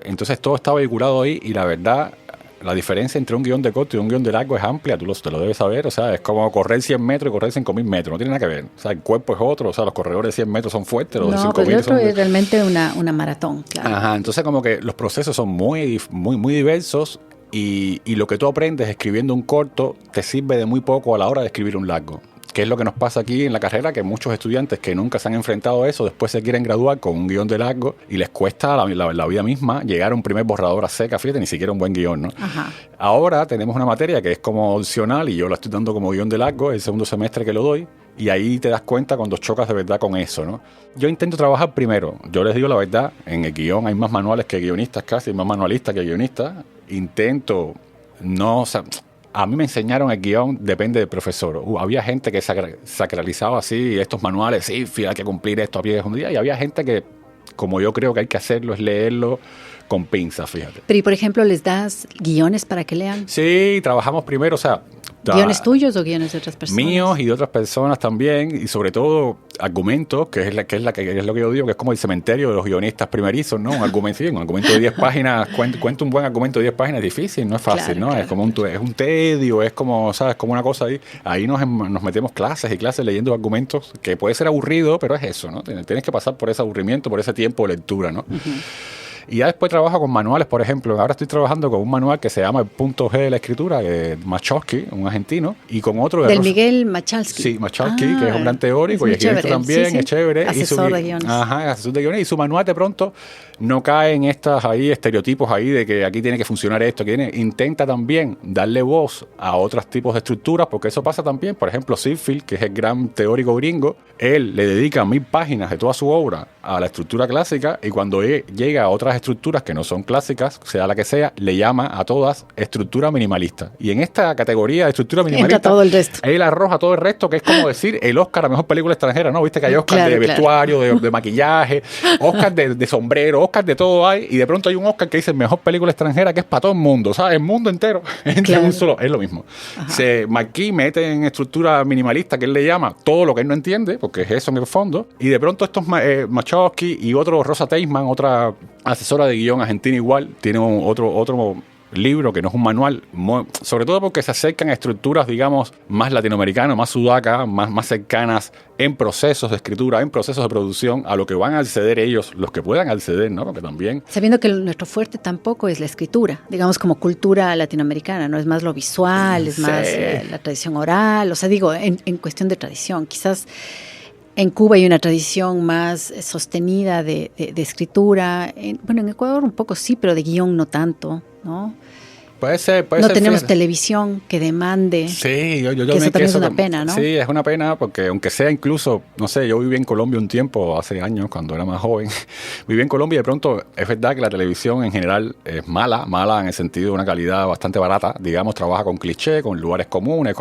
entonces todo está vehiculado ahí y la verdad, la diferencia entre un guión de corto y un guión de largo es amplia, te lo debes saber, o sea, es como correr 100 metros y correr 5.000 metros, no tiene nada que ver, o sea, el cuerpo es otro, o sea, los corredores de 100 metros son fuertes, los de 5.000 son... No, pero el otro es realmente una maratón, claro. Ajá, entonces como que los procesos son muy, muy, muy diversos y lo que tú aprendes escribiendo un corto te sirve de muy poco a la hora de escribir un largo. ¿Qué es lo que nos pasa aquí en la carrera? Que muchos estudiantes que nunca se han enfrentado a eso, después se quieren graduar con un guión de largo y les cuesta la vida misma llegar a un primer borrador a seca, fíjate, ni siquiera un buen guión, ¿no? Ajá. Ahora tenemos una materia que es como opcional y yo la estoy dando como guión de largo, el segundo semestre que lo doy, y ahí te das cuenta cuando chocas de verdad con eso, ¿no? Yo intento trabajar primero, yo les digo la verdad, en el guión hay más manuales que guionistas casi, más manualistas que guionistas. Intento no... O sea, a mí me enseñaron el guión, depende del profesor. Había gente que sacralizaba así estos manuales, sí, hay que cumplir esto a pie de junta, y había gente que, como yo creo que hay que hacerlo, es leerlo con pinzas, fíjate. Pero, y por ejemplo, ¿les das guiones para que lean? Sí, trabajamos primero, o sea... ¿Guiones tuyos o guiones de otras personas? Míos y de otras personas también, y sobre todo argumentos, que es lo que yo digo, que es como el cementerio de los guionistas primerizos, ¿no? Un argumento de 10 páginas, cuento un buen argumento de 10 páginas, es difícil, no es fácil, claro, ¿no? Claro. Es como es un tedio, es como, ¿sabes? Como una cosa ahí. Ahí nos metemos clases y clases leyendo argumentos, que puede ser aburrido, pero es eso, ¿no? Tienes que pasar por ese aburrimiento, por ese tiempo de lectura, ¿no? Uh-huh. Y ya después trabajo con manuales, por ejemplo. Ahora estoy trabajando con un manual que se llama El Punto G de la Escritura, de Machalski, un argentino, y con otro de... Del Miguel Machalski. Sí, Machalski, que es un gran teórico y escritor también, sí. Es chévere. Asesor de guiones. Ajá, asesor de guiones. Y su manual de pronto no cae en estas ahí estereotipos ahí de que aquí tiene que funcionar esto. Intenta también darle voz a otros tipos de estructuras, porque eso pasa también. Por ejemplo, Ziegfeld, que es el gran teórico gringo, él le dedica 1000 páginas de toda su obra a la estructura clásica, y cuando llega a otras estructuras que no son clásicas, sea la que sea, le llama a todas estructura minimalista. Y en esta categoría de estructura minimalista, entra todo el resto. Él arroja todo el resto, que es como decir el Oscar a mejor película extranjera, ¿no? Viste que hay Oscar de vestuario, de maquillaje, Oscar de sombrero, Oscar de todo hay, y de pronto hay un Oscar que dice mejor película extranjera, que es para todo el mundo, ¿sabes? El mundo entero entra en un solo, es lo mismo. McKee mete en estructura minimalista, que él le llama todo lo que él no entiende, porque es eso en el fondo, y de pronto estos Machalski y otro Rosa Teisman, otra asesora de guión argentina igual, tiene otro libro que no es un manual, sobre todo porque se acercan a estructuras, digamos, más latinoamericanas, más sudacas, más cercanas en procesos de escritura, en procesos de producción, a lo que van a acceder ellos, los que puedan acceder, ¿no? Porque también... Sabiendo que nuestro fuerte tampoco es la escritura, digamos, como cultura latinoamericana, ¿no? Es más lo visual, es más la tradición oral, o sea, digo, en cuestión de tradición, quizás... En Cuba hay una tradición más sostenida de escritura. Bueno, en Ecuador un poco sí, pero de guión no tanto, ¿no? Puede ser. No tenemos televisión que demande. Sí, yo que eso también es una pena, ¿no? Sí, es una pena porque aunque sea incluso, no sé, yo viví en Colombia un tiempo, hace años, cuando era más joven. Viví en Colombia y de pronto es verdad que la televisión en general es mala en el sentido de una calidad bastante barata. Digamos, trabaja con clichés, con lugares comunes,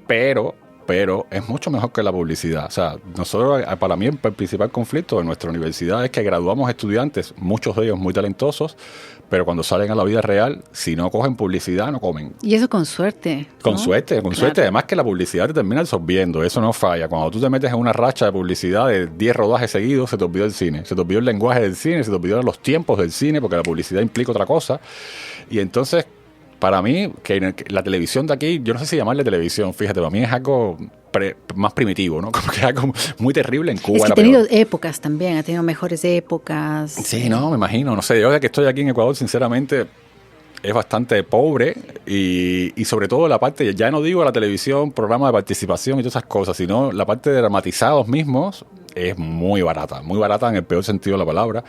pero es mucho mejor que la publicidad. O sea, nosotros, para mí, el principal conflicto de nuestra universidad es que graduamos estudiantes, muchos de ellos muy talentosos, pero cuando salen a la vida real, si no cogen publicidad, no comen. Y eso con suerte, ¿no? Con suerte. Además que la publicidad te termina absorbiendo, eso no falla. Cuando tú te metes en una racha de publicidad de 10 rodajes seguidos, se te olvidó el cine, se te olvidó el lenguaje del cine, se te olvidó los tiempos del cine, porque la publicidad implica otra cosa. Y entonces... Para mí, que la televisión de aquí, yo no sé si llamarle televisión, fíjate, para mí es algo más primitivo, ¿no? Como que es algo muy terrible en Cuba. Es que ha tenido épocas también, ha tenido mejores épocas. Sí, no, me imagino, no sé, yo desde que estoy aquí en Ecuador, sinceramente, es bastante pobre y sobre todo la parte, ya no digo la televisión, programa de participación y todas esas cosas, sino la parte de dramatizados mismos es muy barata en el peor sentido de la palabra.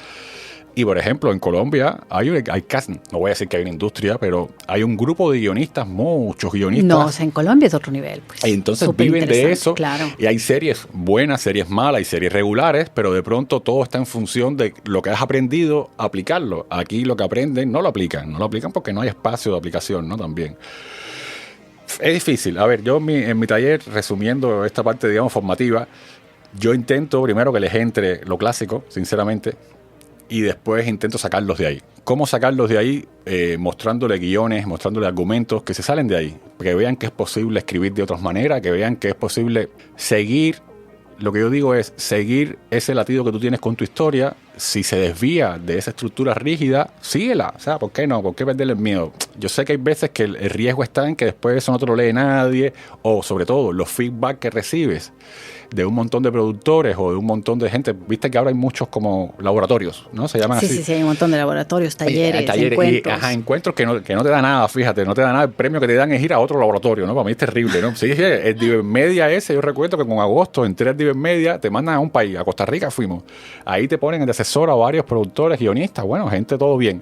Y, por ejemplo, en Colombia hay casi, no voy a decir que hay una industria, pero hay un grupo de guionistas, muchos guionistas. No, o sea, en Colombia es otro nivel. Pues. Y entonces viven de eso. Claro. Y hay series buenas, series malas y series regulares, pero de pronto todo está en función de lo que has aprendido, aplicarlo. Aquí lo que aprenden no lo aplican porque no hay espacio de aplicación, ¿no? También. Es difícil. A ver, yo en mi taller, resumiendo esta parte, digamos, formativa, yo intento primero que les entre lo clásico, sinceramente, y después intento sacarlos de ahí. ¿Cómo sacarlos de ahí? Mostrándole guiones, mostrándole argumentos que se salen de ahí, que vean que es posible escribir de otras maneras, que vean que es posible seguir, lo que yo digo es seguir ese latido que tú tienes con tu historia si se desvía de esa estructura rígida, síguela. O sea, ¿por qué no? ¿Por qué perderle el miedo? Yo sé que hay veces que el riesgo está en que después eso no te lo lee nadie, o sobre todo los feedback que recibes de un montón de productores o de un montón de gente. Viste que ahora hay muchos como laboratorios, ¿no? Se llaman así. Sí, hay un montón de laboratorios, talleres, encuentros. Encuentros que no te da nada, fíjate, no te da nada. El premio que te dan es ir a otro laboratorio, ¿no? Para mí es terrible, ¿no? Sí, el Divermedia ese, yo recuerdo que con agosto entré al Divermedia, te mandan a un país, a Costa Rica fuimos. Ahí te ponen de asesor a varios productores, guionistas, bueno, gente, todo bien.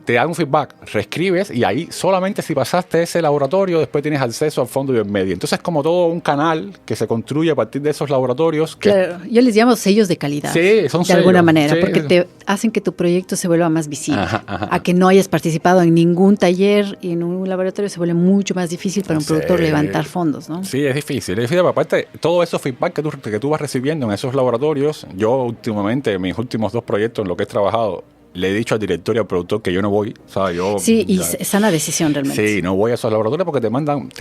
Te dan un feedback, reescribes y ahí solamente si pasaste ese laboratorio después tienes acceso al fondo Divermedia. Entonces es como todo un canal que se construye a partir de esos laboratorios. Claro, yo les llamo sellos de calidad. Sí, son de sellos, alguna manera, sí, porque te hacen que tu proyecto se vuelva más visible. Ajá. A que no hayas participado en ningún taller y en un laboratorio se vuelve mucho más difícil para un productor levantar fondos, ¿no? Sí, es difícil. Aparte, todo esos feedback que tú vas recibiendo en esos laboratorios, yo últimamente, en mis últimos 2 proyectos en los que he trabajado, le he dicho al director y al productor que yo no voy. O sea, es sana decisión realmente. Sí, no voy a esos laboratorios porque te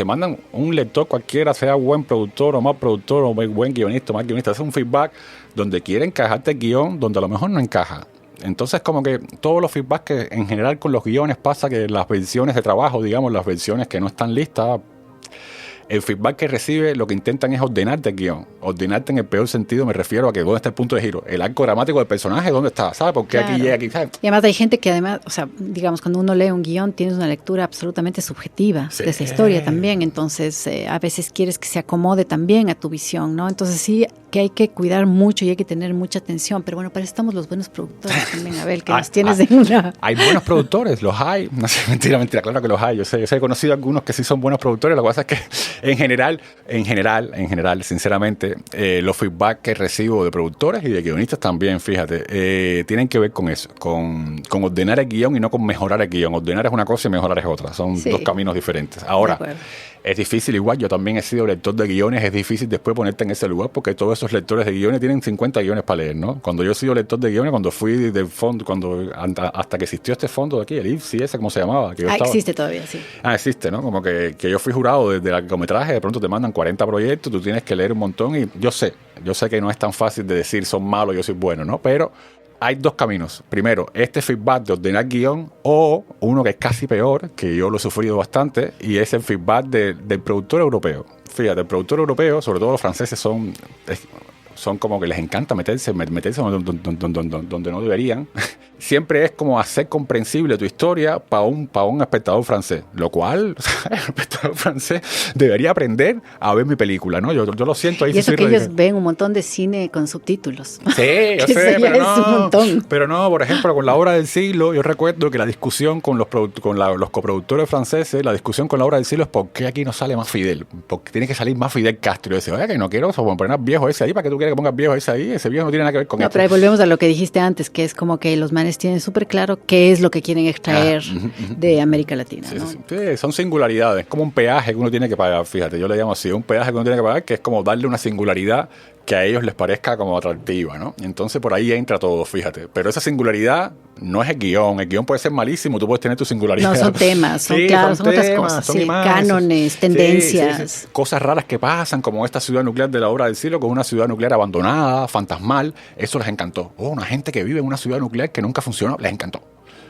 mandan un lector cualquiera, sea buen productor o buen guionista o más guionista. Hace un feedback donde quiere encajarte el guión, donde a lo mejor no encaja. Entonces, como que todos los feedbacks que en general con los guiones pasa que las versiones de trabajo, digamos, las versiones que no están listas, el feedback que recibe lo que intentan es ordenarte el guión. Ordenarte en el peor sentido, me refiero a que dónde está el punto de giro. El arco dramático del personaje, ¿dónde está? ¿Sabes? Porque claro. Aquí llega, aquí, ¿sabes? Y además hay gente que además, o sea, digamos, cuando uno lee un guión tienes una lectura absolutamente subjetiva de esa historia también. Entonces, a veces quieres que se acomode también a tu visión, ¿no? Entonces sí que hay que cuidar mucho y hay que tener mucha atención. Pero bueno, para eso estamos los buenos productores también, Abel, que nos tienes en una... Hay buenos productores, los hay. No sé, mentira, claro que los hay. Yo sé, he conocido algunos que sí son buenos productores. Lo que pasa es que en general, sinceramente, los feedback que recibo de productores y de guionistas también, fíjate, tienen que ver con eso, con ordenar el guión y no con mejorar el guión. Ordenar es una cosa y mejorar es otra. Son 2 caminos diferentes. Ahora, es difícil igual. Yo también he sido lector de guiones. Es difícil después ponerte en ese lugar porque todos esos lectores de guiones tienen 50 guiones para leer, ¿no? Cuando yo he sido lector de guiones, cuando fui del fondo, hasta que existió este fondo de aquí, el IFSI, ese, ¿cómo se llamaba? Que yo estaba... existe todavía, sí. Existe, ¿no? Como que yo fui jurado desde largometraje, de pronto te mandan 40 proyectos, tú tienes que leer un montón y yo sé que no es tan fácil de decir son malos, yo soy bueno, ¿no? Pero hay 2 caminos. Primero, este feedback de ordenar guión, o uno que es casi peor, que yo lo he sufrido bastante, y es el feedback del productor europeo. Fíjate, el productor europeo, sobre todo los franceses, son como que les encanta meterse donde no deberían. Siempre es como hacer comprensible tu historia para un espectador francés, lo cual el espectador francés debería aprender a ver mi película, ¿no? Yo lo siento ahí. Y eso que ellos ven un montón de cine con subtítulos. Sí, yo sé, pero no, por ejemplo, con La Obra del Siglo, yo recuerdo que la discusión con los coproductores franceses, la discusión con La Obra del Siglo es por qué aquí no sale más Fidel, porque tiene que salir más Fidel Castro. Y yo decía, oye, que no quiero poner viejo ese ahí, ¿para qué tú quieres que pongas viejo ese ahí? Ese viejo no tiene nada que ver con esto. Pero ahí volvemos a lo que dijiste antes, que es como que los manes tienen súper claro qué es lo que quieren extraer de América Latina, ¿no? Sí, son singularidades, como un peaje que uno tiene que pagar, fíjate, yo le llamo así, un peaje que uno tiene que pagar, que es como darle una singularidad que a ellos les parezca como atractiva, ¿no? Entonces por ahí entra todo, fíjate. Pero esa singularidad no es el guión puede ser malísimo, tú puedes tener tu singularidad. No, son temas, son otras cosas, son cánones, tendencias. Sí. Cosas raras que pasan, como esta ciudad nuclear de La Obra del Siglo, que es una ciudad nuclear abandonada, fantasmal, eso les encantó. Una gente que vive en una ciudad nuclear que nunca funcionó, les encantó.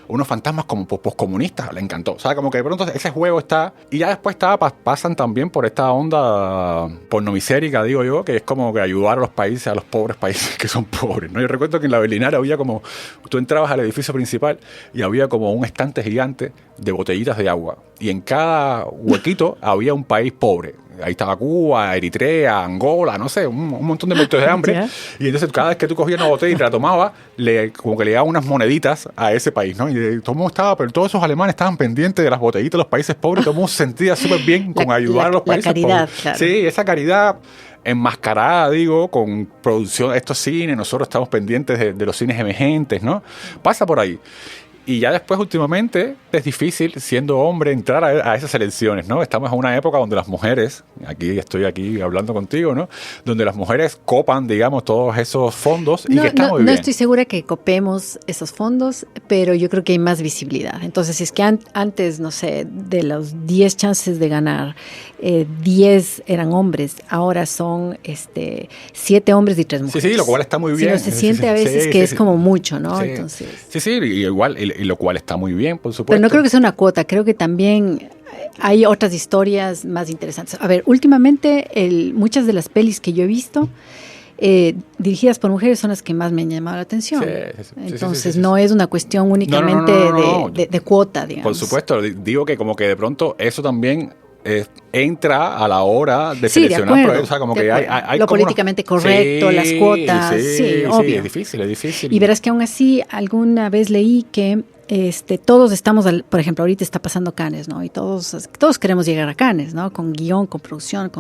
Unos fantasmas como poscomunistas, les encantó. O sea, como que de pronto ese juego está... Y ya después pasan también por esta onda pornomisérica, digo yo, que es como que ayudar a los países, a los pobres países que son pobres, ¿no? Yo recuerdo que en la Berlinale había como... Tú entrabas al edificio principal y había como un estante gigante de botellitas de agua. Y en cada huequito había un país pobre. Ahí estaba Cuba, Eritrea, Angola, no sé, un montón de muertos de hambre. Yeah. Y entonces cada vez que tú cogías una botella y te la tomabas, como que le daban unas moneditas a ese país, ¿no? Y todo el mundo pero todos esos alemanes estaban pendientes de las botellitas de los países pobres, todo el mundo se sentía súper bien con ayudar a los países caridad, pobres. Claro. Sí, esa caridad enmascarada, digo, con producción de estos cines, nosotros estamos pendientes de los cines emergentes, ¿no? Pasa por ahí. Y ya después, últimamente, es difícil, siendo hombre, entrar a esas elecciones, ¿no? Estamos en una época donde las mujeres, estoy aquí hablando contigo, ¿no? Donde las mujeres copan, digamos, todos esos fondos y que está muy bien. No estoy segura que copemos esos fondos, pero yo creo que hay más visibilidad. Entonces, si es que antes, no sé, de los 10 chances de ganar, 10 eran hombres, ahora son 7 hombres y 3 mujeres. Sí, lo cual está muy bien. Se siente a veces que es como mucho, ¿no? Sí. Entonces, sí, y lo cual está muy bien, por supuesto. Pero no creo que sea una cuota, creo que también hay otras historias más interesantes. A ver, últimamente muchas de las pelis que yo he visto dirigidas por mujeres son las que más me han llamado la atención. Entonces no es una cuestión únicamente de cuota, digamos. Por supuesto, digo que como que de pronto eso también entra a la hora de seleccionar, de acuerdo, o sea, como que hay lo políticamente correcto, las cuotas, obvio. Es difícil. Y verás que aún así alguna vez leí que todos estamos, por ejemplo, ahorita está pasando Cannes, ¿no? Y todos queremos llegar a Cannes, ¿no? Con guión, con producción,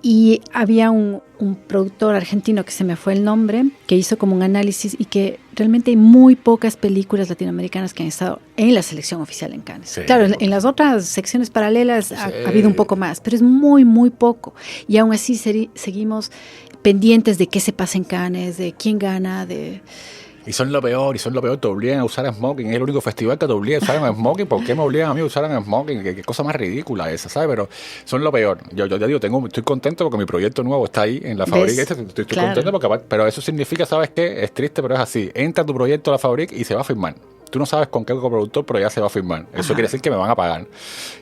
Y había un productor argentino que se me fue el nombre, que hizo como un análisis y que realmente hay muy pocas películas latinoamericanas que han estado en la selección oficial en Cannes. Sí. Claro, en las otras secciones paralelas ha habido un poco más, pero es muy, muy poco. Y aún así seguimos pendientes de qué se pasa en Cannes, de quién gana, Y son lo peor, te obligan a usar smoking. Es el único festival que te obliga a usar un smoking. ¿Por qué me obligan a mí a usar un smoking? Qué cosa más ridícula esa, ¿sabes? Pero son lo peor. Yo ya digo, estoy contento porque mi proyecto nuevo está ahí en la Fabrik. Estoy contento pero eso significa, ¿sabes qué? Es triste, pero es así. Entra tu proyecto a la Fabrik y se va a firmar. Tú no sabes con qué coproductor, pero ya se va a firmar. Eso quiere decir que me van a pagar.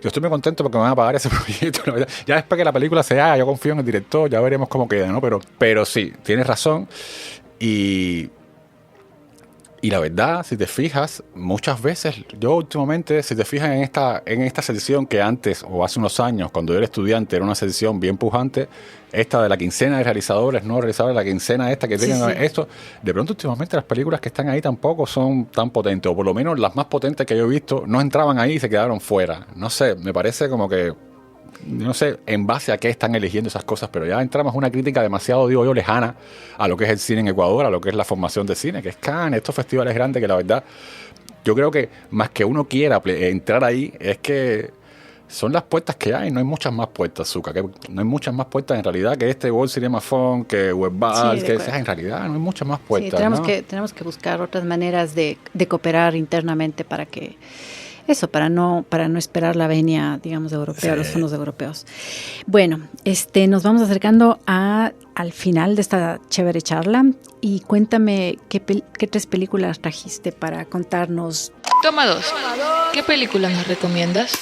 Yo estoy muy contento porque me van a pagar ese proyecto. Ya después que la película se haga, yo confío en el director, ya veremos cómo queda, ¿no? Pero sí, tienes razón. Y la verdad, si te fijas, muchas veces, yo últimamente, si te fijas en esta sección que antes, o hace unos años, cuando yo era estudiante, era una sección bien pujante, esta de la quincena de realizadores, no realizadores, la quincena esta que tienen esto, de pronto últimamente las películas que están ahí tampoco son tan potentes, o por lo menos las más potentes que yo he visto no entraban ahí y se quedaron fuera. No sé, me parece como que, no sé en base a qué están eligiendo esas cosas, pero ya entramos en una crítica demasiado, digo yo, lejana a lo que es el cine en Ecuador, a lo que es la formación de cine, que es Cannes, estos festivales grandes que la verdad, yo creo que más que uno quiera entrar ahí, es que son las puertas que hay, no hay muchas más puertas, Zucca, que no hay muchas más puertas en realidad que World Cinema Fund, que Webbal, que en realidad no hay muchas más puertas. Sí, tenemos que buscar otras maneras de cooperar internamente para que para no esperar la venia, digamos, europea, los fondos europeos. Bueno, nos vamos acercando al final de esta chévere charla y cuéntame qué 3 películas trajiste para contarnos. Toma 2. ¿Qué película nos recomiendas?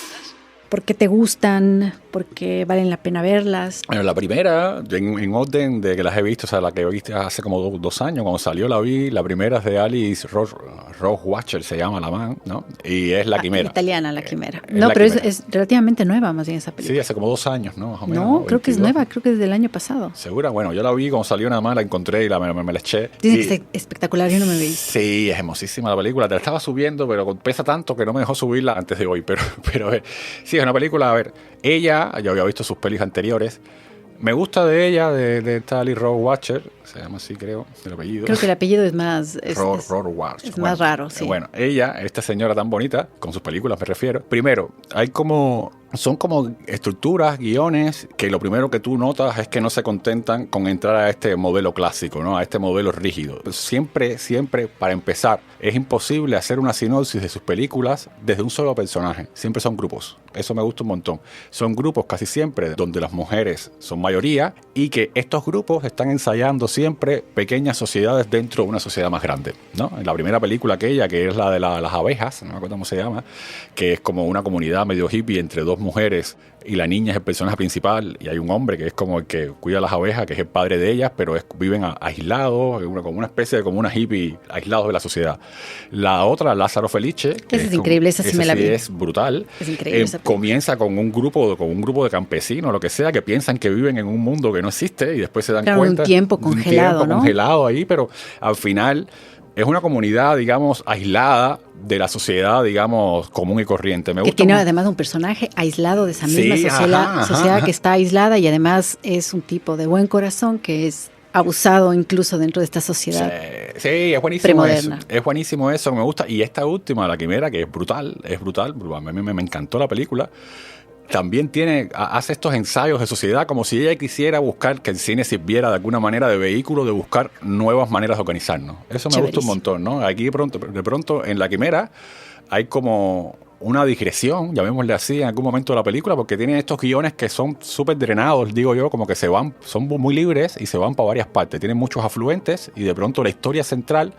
¿Por qué te gustan? ¿Por qué valen la pena verlas? Bueno, la primera, en orden de que las he visto, o sea, la que viste hace como 2 años, cuando salió la vi, la primera es de Alice Rohrwacher, se llama la man, ¿no? Y es La Quimera. Italiana, La Quimera. No, pero es relativamente nueva más bien esa película. Sí, hace como 2 años, ¿no? Más o menos, no, creo 22. Que es nueva, creo que es del año pasado. ¿Segura? Bueno, yo la vi cuando salió nada más, la encontré y me la eché. Dicen que es espectacular, yo no me vi. Sí, es hermosísima la película, te la estaba subiendo, pero pesa tanto que no me dejó subirla antes de hoy, pero sí, es una película, a ver, ella, yo había visto sus pelis anteriores, me gusta de ella, de Tali Rohrwacher, se llama así creo, el apellido. Creo que el apellido es más... Rohrwacher. Es más raro, sí. Bueno, ella, esta señora tan bonita, con sus películas me refiero, primero, son como estructuras, guiones, que lo primero que tú notas es que no se contentan con entrar a este modelo clásico, ¿no? A este modelo rígido. Siempre, para empezar, es imposible hacer una sinopsis de sus películas desde un solo personaje. Siempre son grupos. Eso me gusta un montón. Son grupos casi siempre donde las mujeres son mayoría y que estos grupos están ensayando siempre pequeñas sociedades dentro de una sociedad más grande, ¿no? En la primera película que es la de las abejas, no me acuerdo cómo se llama, que es como una comunidad medio hippie entre 2 mujeres y la niña es el personaje principal y hay un hombre que es como el que cuida las abejas, que es el padre de ellas, pero viven aislados, como una especie de comunas hippie aislados de la sociedad. La otra, Lázaro Felice, que es increíble, esa sí me la vi. Es brutal. Es increíble. Comienza con un grupo de campesinos, lo que sea, que piensan que viven en un mundo que no existe y después se dan cuenta. Un tiempo congelado, ¿no? Congelado ahí, pero al final es una comunidad, digamos, aislada de la sociedad, digamos, común y corriente. Que tiene además un personaje aislado de esa misma sociedad que está aislada y además es un tipo de buen corazón que es abusado incluso dentro de esta sociedad. Sí, es buenísimo premoderna. eso. Es buenísimo eso, me gusta. Y esta última, La Quimera, que es brutal. A mí me encantó la película. También hace estos ensayos de sociedad como si ella quisiera buscar que el cine sirviera de alguna manera de vehículo, de buscar nuevas maneras de organizarnos. Eso me gusta un montón, ¿no? Aquí de pronto en La Quimera hay como una digresión, llamémosle así, en algún momento de la película, porque tienen estos guiones que son súper drenados, digo yo, como que son muy libres y se van para varias partes. Tienen muchos afluentes y de pronto la historia central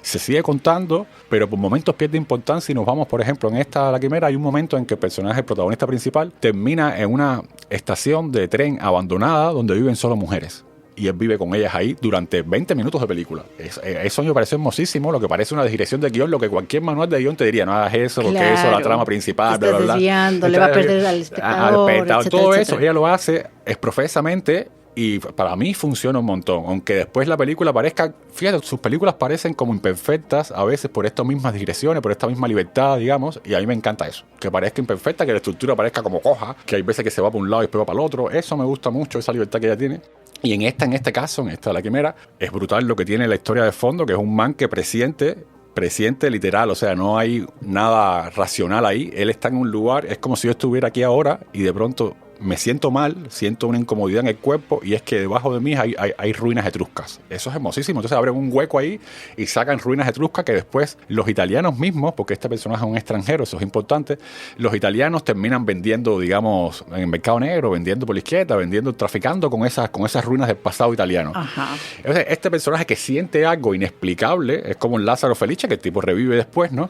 se sigue contando, pero por momentos pierde importancia y nos vamos, por ejemplo, en esta La Quimera hay un momento en que el personaje, el protagonista principal, termina en una estación de tren abandonada donde viven solo mujeres. Y él vive con ellas ahí durante 20 minutos de película. Eso me parece hermosísimo, lo que parece una digresión de guión, lo que cualquier manual de guión te diría, no hagas eso, porque eso es la trama principal, bla, bla, bla. Le va a perder al espectador, etcétera, todo etcétera. eso, ella lo hace profesamente y para mí funciona un montón. Aunque después la película parezca, fíjate, sus películas parecen como imperfectas a veces por estas mismas digresiones, por esta misma libertad, digamos, y a mí me encanta eso. Que parezca imperfecta, que la estructura parezca como coja, que hay veces que se va para un lado y después va para el otro. Eso me gusta mucho, esa libertad que ella tiene. Y en este caso, en esta La Quimera, es brutal lo que tiene la historia de fondo, que es un man que presiente literal, o sea, no hay nada racional ahí. Él está en un lugar, es como si yo estuviera aquí ahora y de pronto me siento mal, siento una incomodidad en el cuerpo y es que debajo de mí hay ruinas etruscas. Eso es hermosísimo. Entonces abren un hueco ahí y sacan ruinas etruscas que después los italianos mismos, porque este personaje es un extranjero, eso es importante, los italianos terminan vendiendo, digamos, en el mercado negro, vendiendo por la izquierda, traficando con esas ruinas del pasado italiano. Ajá. Entonces, este personaje que siente algo inexplicable, es como un Lázaro Felice, que el tipo revive después, ¿no?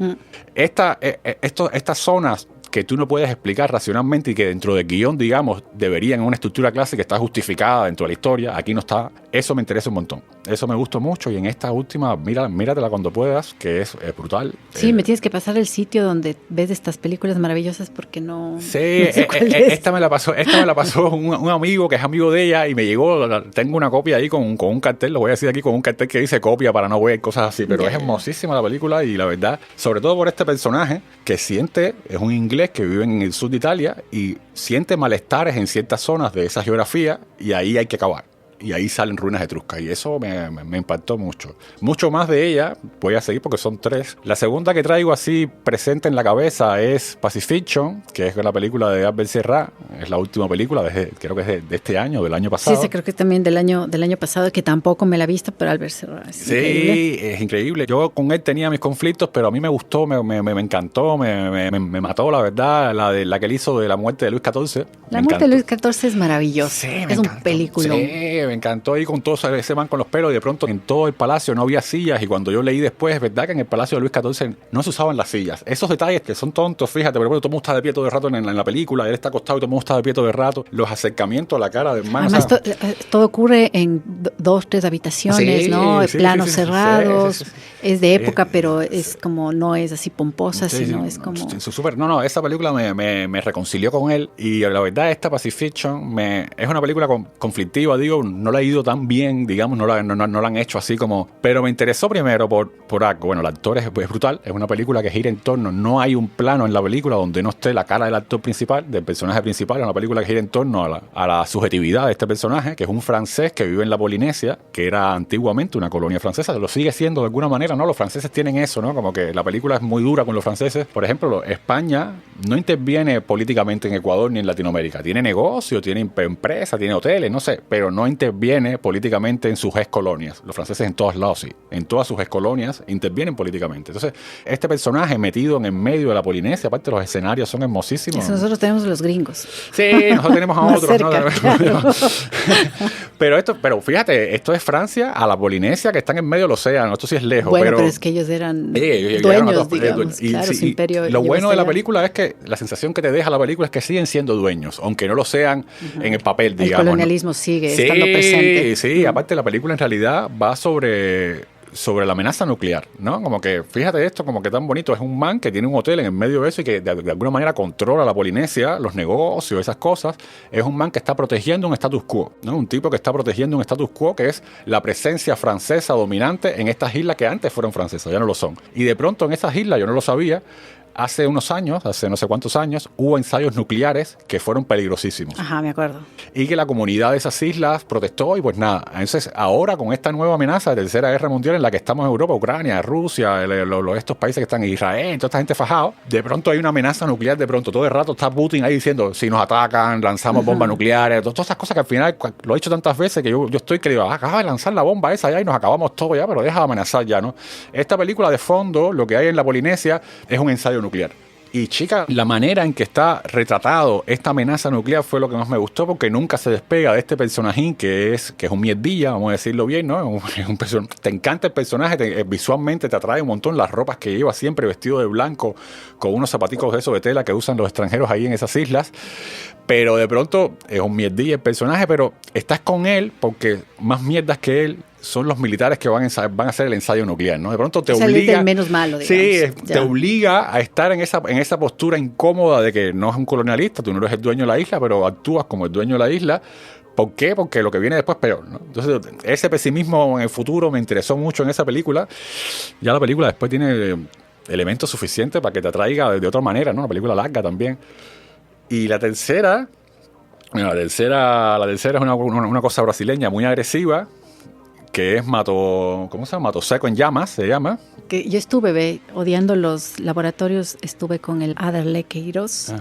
Estas zonas que tú no puedes explicar racionalmente y que dentro del guión, digamos, deberían en una estructura clásica estar justificada dentro de la historia, aquí no está. Eso me interesa un montón. Eso me gustó mucho y en esta última, míratela cuando puedas, que es brutal. Sí, me tienes que pasar el sitio donde ves estas películas maravillosas porque no... Sí, no sé cuál es. esta me la pasó un amigo que es amigo de ella y me llegó, tengo una copia ahí con un cartel, lo voy a decir aquí, con un cartel que dice copia para no ver cosas así, pero es hermosísima la película y la verdad, sobre todo por este personaje que siente, es un inglés que vive en el sur de Italia y siente malestares en ciertas zonas de esa geografía y ahí hay que acabar. Y ahí salen ruinas etruscas y eso me impactó mucho. Mucho más de ella, voy a seguir porque son 3. La segunda que traigo así presente en la cabeza es Pacifiction, que es la película de Albert Serra, es la última película, creo que es de este año, del año pasado. Sí, creo que también del año pasado, que tampoco me la he visto, pero Albert Serra es increíble. Es increíble. Yo con él tenía mis conflictos, pero a mí me gustó, me encantó, me mató, la verdad, la que él hizo de la muerte de Luis XIV. La muerte de Luis XIV es maravillosa, sí, es un película. Sí, me encantó ahí con todo ese man con los pelos y de pronto en todo el palacio no había sillas y cuando yo leí después, es verdad que en el palacio de Luis XIV no se usaban las sillas. Esos detalles que son tontos, fíjate, pero bueno, todo el mundo está de pie todo el rato en la película, él está acostado y todo el mundo está de pie todo el rato, los acercamientos a la cara del man. Además, todo ocurre en 2, 3 habitaciones, sí, ¿no? Sí, planos sí, cerrados, sí. Es de época, pero es como, no es así pomposa, sino es como... esa película me reconcilió con él y la verdad esta Pacifiction es una película conflictiva, digo, no la he ido tan bien, digamos, no la han hecho así como... Pero me interesó primero por algo. Bueno, el actor es brutal, es una película que gira en torno, no hay un plano en la película donde no esté la cara del actor principal, del personaje principal, es una película que gira en torno a la subjetividad de este personaje, que es un francés que vive en la Polinesia, que era antiguamente una colonia francesa, lo sigue siendo de alguna manera, ¿no? Los franceses tienen eso, ¿no? Como que la película es muy dura con los franceses. Por ejemplo, España no interviene políticamente en Ecuador ni en Latinoamérica. Tiene negocio, tiene empresa, tiene hoteles, no sé, pero no interviene políticamente en sus excolonias. Los franceses en todos lados sí. En todas sus excolonias intervienen políticamente. Entonces, este personaje metido en el medio de la Polinesia, aparte los escenarios son hermosísimos. Eso nosotros tenemos los gringos. Sí, nosotros tenemos a otros. Cerca, ¿no? claro. pero fíjate, esto es Francia a la Polinesia que están en medio del océano. Esto sí es lejos. Bueno, pero es que ellos eran dueños, digamos. Claro, su imperio. Lo bueno de la película es que la sensación que te deja la película es que siguen siendo dueños, aunque no lo sean en el papel, digamos. El colonialismo sigue estando presente. Sí, aparte la película en realidad va sobre la amenaza nuclear, ¿no? Como que, fíjate esto, como que tan bonito, es un man que tiene un hotel en el medio de eso y que de alguna manera controla la Polinesia, los negocios, esas cosas. Es un man que está protegiendo un status quo, ¿no? Un tipo que está protegiendo un status quo que es la presencia francesa dominante en estas islas que antes fueron francesas, ya no lo son. Y de pronto en esas islas, yo no lo sabía, hace unos años, hace no sé cuántos años, hubo ensayos nucleares que fueron peligrosísimos. Ajá, me acuerdo. Y que la comunidad de esas islas protestó y pues nada. Entonces, ahora con esta nueva amenaza de tercera guerra mundial en la que estamos en Europa, Ucrania, Rusia, estos países que están en Israel, toda esta gente fajado, de pronto hay una amenaza nuclear, de pronto todo el rato está Putin ahí diciendo, si nos atacan, lanzamos bombas nucleares, todas esas cosas que al final lo he dicho tantas veces que yo estoy que digo, acaba de lanzar la bomba esa ya y nos acabamos todo ya, pero deja de amenazar ya, ¿no? Esta película de fondo, lo que hay en la Polinesia, es un ensayo nuclear. Y chica, la manera en que está retratado esta amenaza nuclear fue lo que más me gustó, porque nunca se despega de este personajín que es un mierdilla, vamos a decirlo bien, ¿no? Te encanta el personaje, visualmente te atrae un montón las ropas que lleva siempre vestido de blanco, con unos zapaticos de esos de tela que usan los extranjeros ahí en esas islas. Pero de pronto es un mierdilla el personaje, pero estás con él porque más mierdas que él son los militares que van a hacer el ensayo nuclear, ¿no? De pronto te obliga... el menos malo, digamos. Sí, te obliga a estar en esa postura incómoda de que no es un colonialista, tú no eres el dueño de la isla, pero actúas como el dueño de la isla. ¿Por qué? Porque lo que viene después es peor, ¿no? Entonces, ese pesimismo en el futuro me interesó mucho en esa película. Ya la película después tiene elementos suficientes para que te atraiga de otra manera, ¿no? Una película larga también. Y la tercera... Bueno, la tercera es una cosa brasileña muy agresiva, que es ¿cómo se llama? Mato Seco en Llamas, se llama. Que yo estuve odiando los laboratorios, estuve con el Adarle Queiroz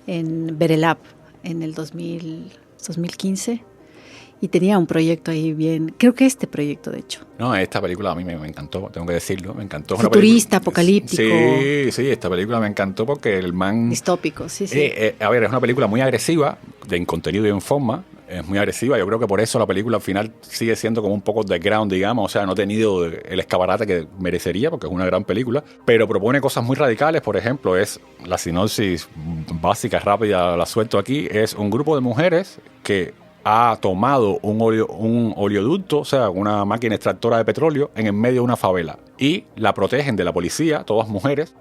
en Berelab en el 2015 y tenía un proyecto ahí bien, creo que este proyecto de hecho. No, esta película a mí me encantó, tengo que decirlo, me encantó. Futurista, apocalíptico. Sí, esta película me encantó porque el man... Distópico, sí. A ver, es una película muy agresiva, en contenido y en forma, es muy agresiva. Yo creo que por eso la película al final sigue siendo como un poco underground, digamos. O sea, no ha tenido el escaparate que merecería porque es una gran película. Pero propone cosas muy radicales. Por ejemplo, es la sinopsis básica, rápida, la suelto aquí. Es un grupo de mujeres que ha tomado un oleoducto, o sea, una máquina extractora de petróleo en el medio de una favela. Y la protegen de la policía, todas mujeres,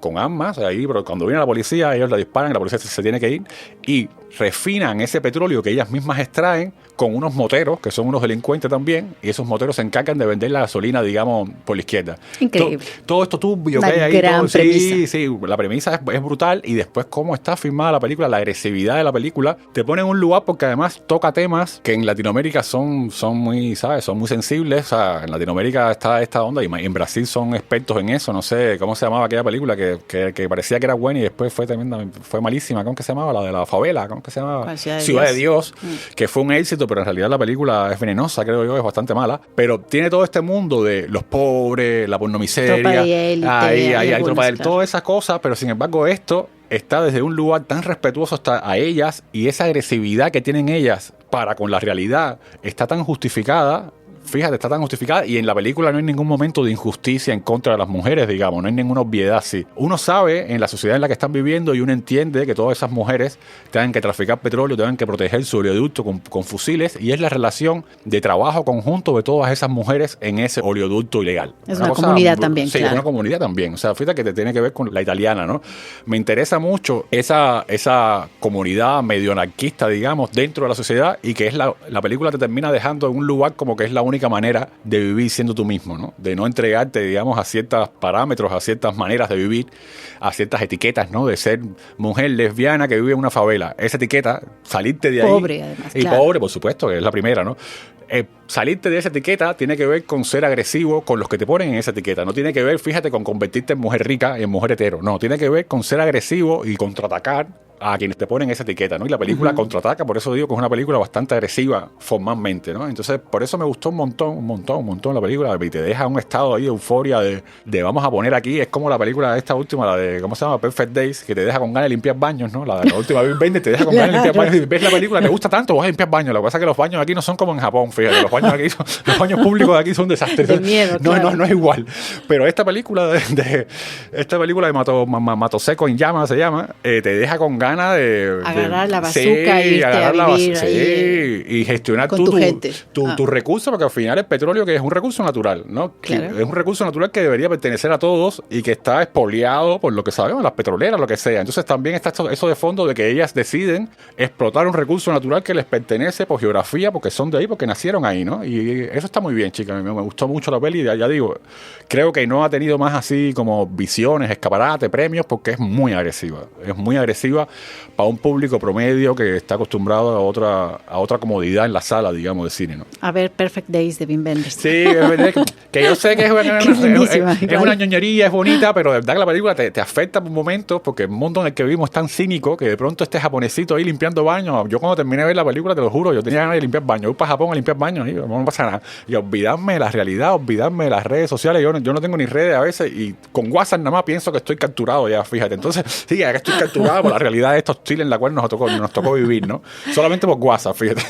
con armas. Ahí, pero cuando viene la policía, ellos la disparan, la policía se tiene que ir. Y refinan ese petróleo que ellas mismas extraen con unos moteros, que son unos delincuentes también, y esos moteros se encargan de vender la gasolina, digamos, por la izquierda. Increíble. Todo esto turbio que hay ahí. Gran premisa. Sí, la premisa es brutal, y después cómo está filmada la película, la agresividad de la película, te pone en un lugar porque además toca temas que en Latinoamérica son muy, ¿sabes? Son muy sensibles. O sea, en Latinoamérica está esta onda, y en Brasil son expertos en eso. No sé cómo se llamaba aquella película que parecía que era buena y después fue malísima. ¿Cómo que se llamaba? La de la favela, ¿cómo que se llamaba? Ciudad de Dios, que fue un éxito, pero en realidad la película es venenosa, creo yo, es bastante mala. Pero tiene todo este mundo de los pobres, la pornomiseria, tropa de élite, hay tropa de élite, claro. todas esas cosas, pero sin embargo esto está desde un lugar tan respetuoso hasta a ellas, y esa agresividad que tienen ellas para con la realidad está tan justificada. Fíjate, está tan justificada, y en la película no hay ningún momento de injusticia en contra de las mujeres, digamos, no hay ninguna obviedad así. Uno sabe en la sociedad en la que están viviendo, y uno entiende que todas esas mujeres tengan que traficar petróleo, tengan que proteger su oleoducto con fusiles, y es la relación de trabajo conjunto de todas esas mujeres en ese oleoducto ilegal. Es una comunidad también, sí, claro. es una comunidad también. O sea, fíjate que te tiene que ver con la italiana, ¿no? Me interesa mucho esa comunidad medio anarquista, digamos, dentro de la sociedad, y que es la película te termina dejando en un lugar como que es la única manera de vivir siendo tú mismo, ¿no? De no entregarte, digamos, a ciertos parámetros, a ciertas maneras de vivir, a ciertas etiquetas, ¿no? De ser mujer lesbiana que vive en una favela. Esa etiqueta, salirte de ahí... Pobre, además, Y claro. pobre, por supuesto, que es la primera, ¿no? Salirte de esa etiqueta tiene que ver con ser agresivo con los que te ponen en esa etiqueta. No tiene que ver, fíjate, con convertirte en mujer rica y en mujer hetero. No, tiene que ver con ser agresivo y contraatacar a quienes te ponen esa etiqueta, ¿no? Y la película contraataca, por eso digo que es una película bastante agresiva formalmente, ¿no? Entonces, por eso me gustó un montón la película, y te deja un estado ahí de euforia de vamos a poner aquí, es como la película esta última, la de, ¿cómo se llama? Perfect Days, que te deja con ganas de limpiar baños, ¿no? La última Bill Bender te deja con ganas de limpiar baños, y ves la película, te gusta tanto, vas a limpiar baños. Lo que pasa es que los baños aquí no son como en Japón, fíjate, los baños públicos de aquí son desastres. De miedo, claro. No es igual. Pero esta película de Mato Seco en Llamas se llama, te deja con ganas gana de agarrar la bazooka e irte a vivir ahí, y gestionar con tu gente. Tu recurso, porque al final el petróleo, que es un recurso natural, ¿no? Claro. Es un recurso natural que debería pertenecer a todos y que está expoliado por lo que sabemos, las petroleras, lo que sea. Entonces también está eso de fondo de que ellas deciden explotar un recurso natural que les pertenece por geografía, porque son de ahí, porque nacieron ahí, ¿no? Y eso está muy bien, chicas. Me gustó mucho la peli, ya digo, creo que no ha tenido más así como visiones, escaparate, premios, porque es muy agresiva. Es muy agresiva para un público promedio que está acostumbrado a otra comodidad en la sala, digamos, de cine, ¿no? A ver, Perfect Days de Wim Wenders. Sí, es verdad que yo sé que es una ñoñería, es bonita, pero de verdad que la película te afecta por momentos, porque el mundo en el que vivimos es tan cínico que de pronto este japonesito ahí limpiando baños. Yo cuando terminé de ver la película, te lo juro, yo tenía ganas de limpiar baños. Voy para Japón a limpiar baños y no pasa nada. Y olvidarme de la realidad, olvidarme de las redes sociales. Yo no tengo ni redes a veces y con WhatsApp nada más pienso que estoy capturado ya, fíjate. Entonces, sí, ya que estoy capturado por la realidad de estos chiles en la cual nos tocó vivir, ¿no? Solamente por WhatsApp, fíjate.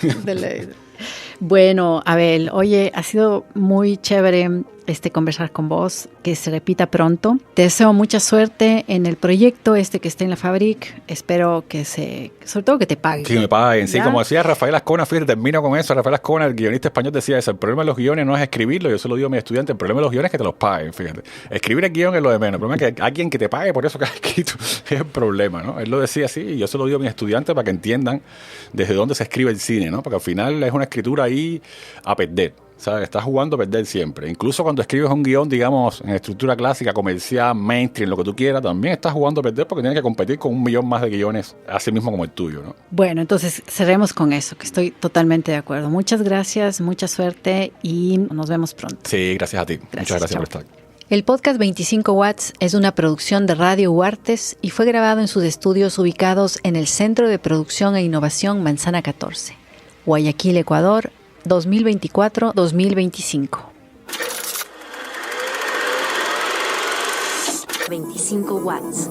Bueno, Abel, oye, ha sido muy chévere conversar con vos, que se repita pronto. Te deseo mucha suerte en el proyecto que esté en la Fabrik. Espero que sobre todo que te paguen. Que me paguen, sí, ¿ya? como decía Rafael Azcona, fíjate, termino con eso. Rafael Azcona, el guionista español, decía eso: el problema de los guiones no es escribirlo, yo se lo digo a mis estudiantes, el problema de los guiones es que te los paguen, fíjate. Escribir el guión es lo de menos, el problema es que alguien que te pague por eso que has escrito es el problema, ¿no? Él lo decía así y yo se lo digo a mis estudiantes para que entiendan desde dónde se escribe el cine, ¿no? Porque al final es una escritura ahí a perder. ¿Sabes? Estás jugando a perder siempre. Incluso cuando escribes un guión, digamos, en estructura clásica, comercial, mainstream, lo que tú quieras, también estás jugando a perder porque tienes que competir con 1 millón más de guiones, así mismo como el tuyo, ¿no? Bueno, entonces cerremos con eso, que estoy totalmente de acuerdo. Muchas gracias, mucha suerte y nos vemos pronto. Sí, gracias a ti. Muchas gracias por estar. El podcast 25 Watts es una producción de Radio Huartes y fue grabado en sus estudios ubicados en el Centro de Producción e Innovación Manzana 14, Guayaquil, Ecuador, 2024-2025. 25 watts.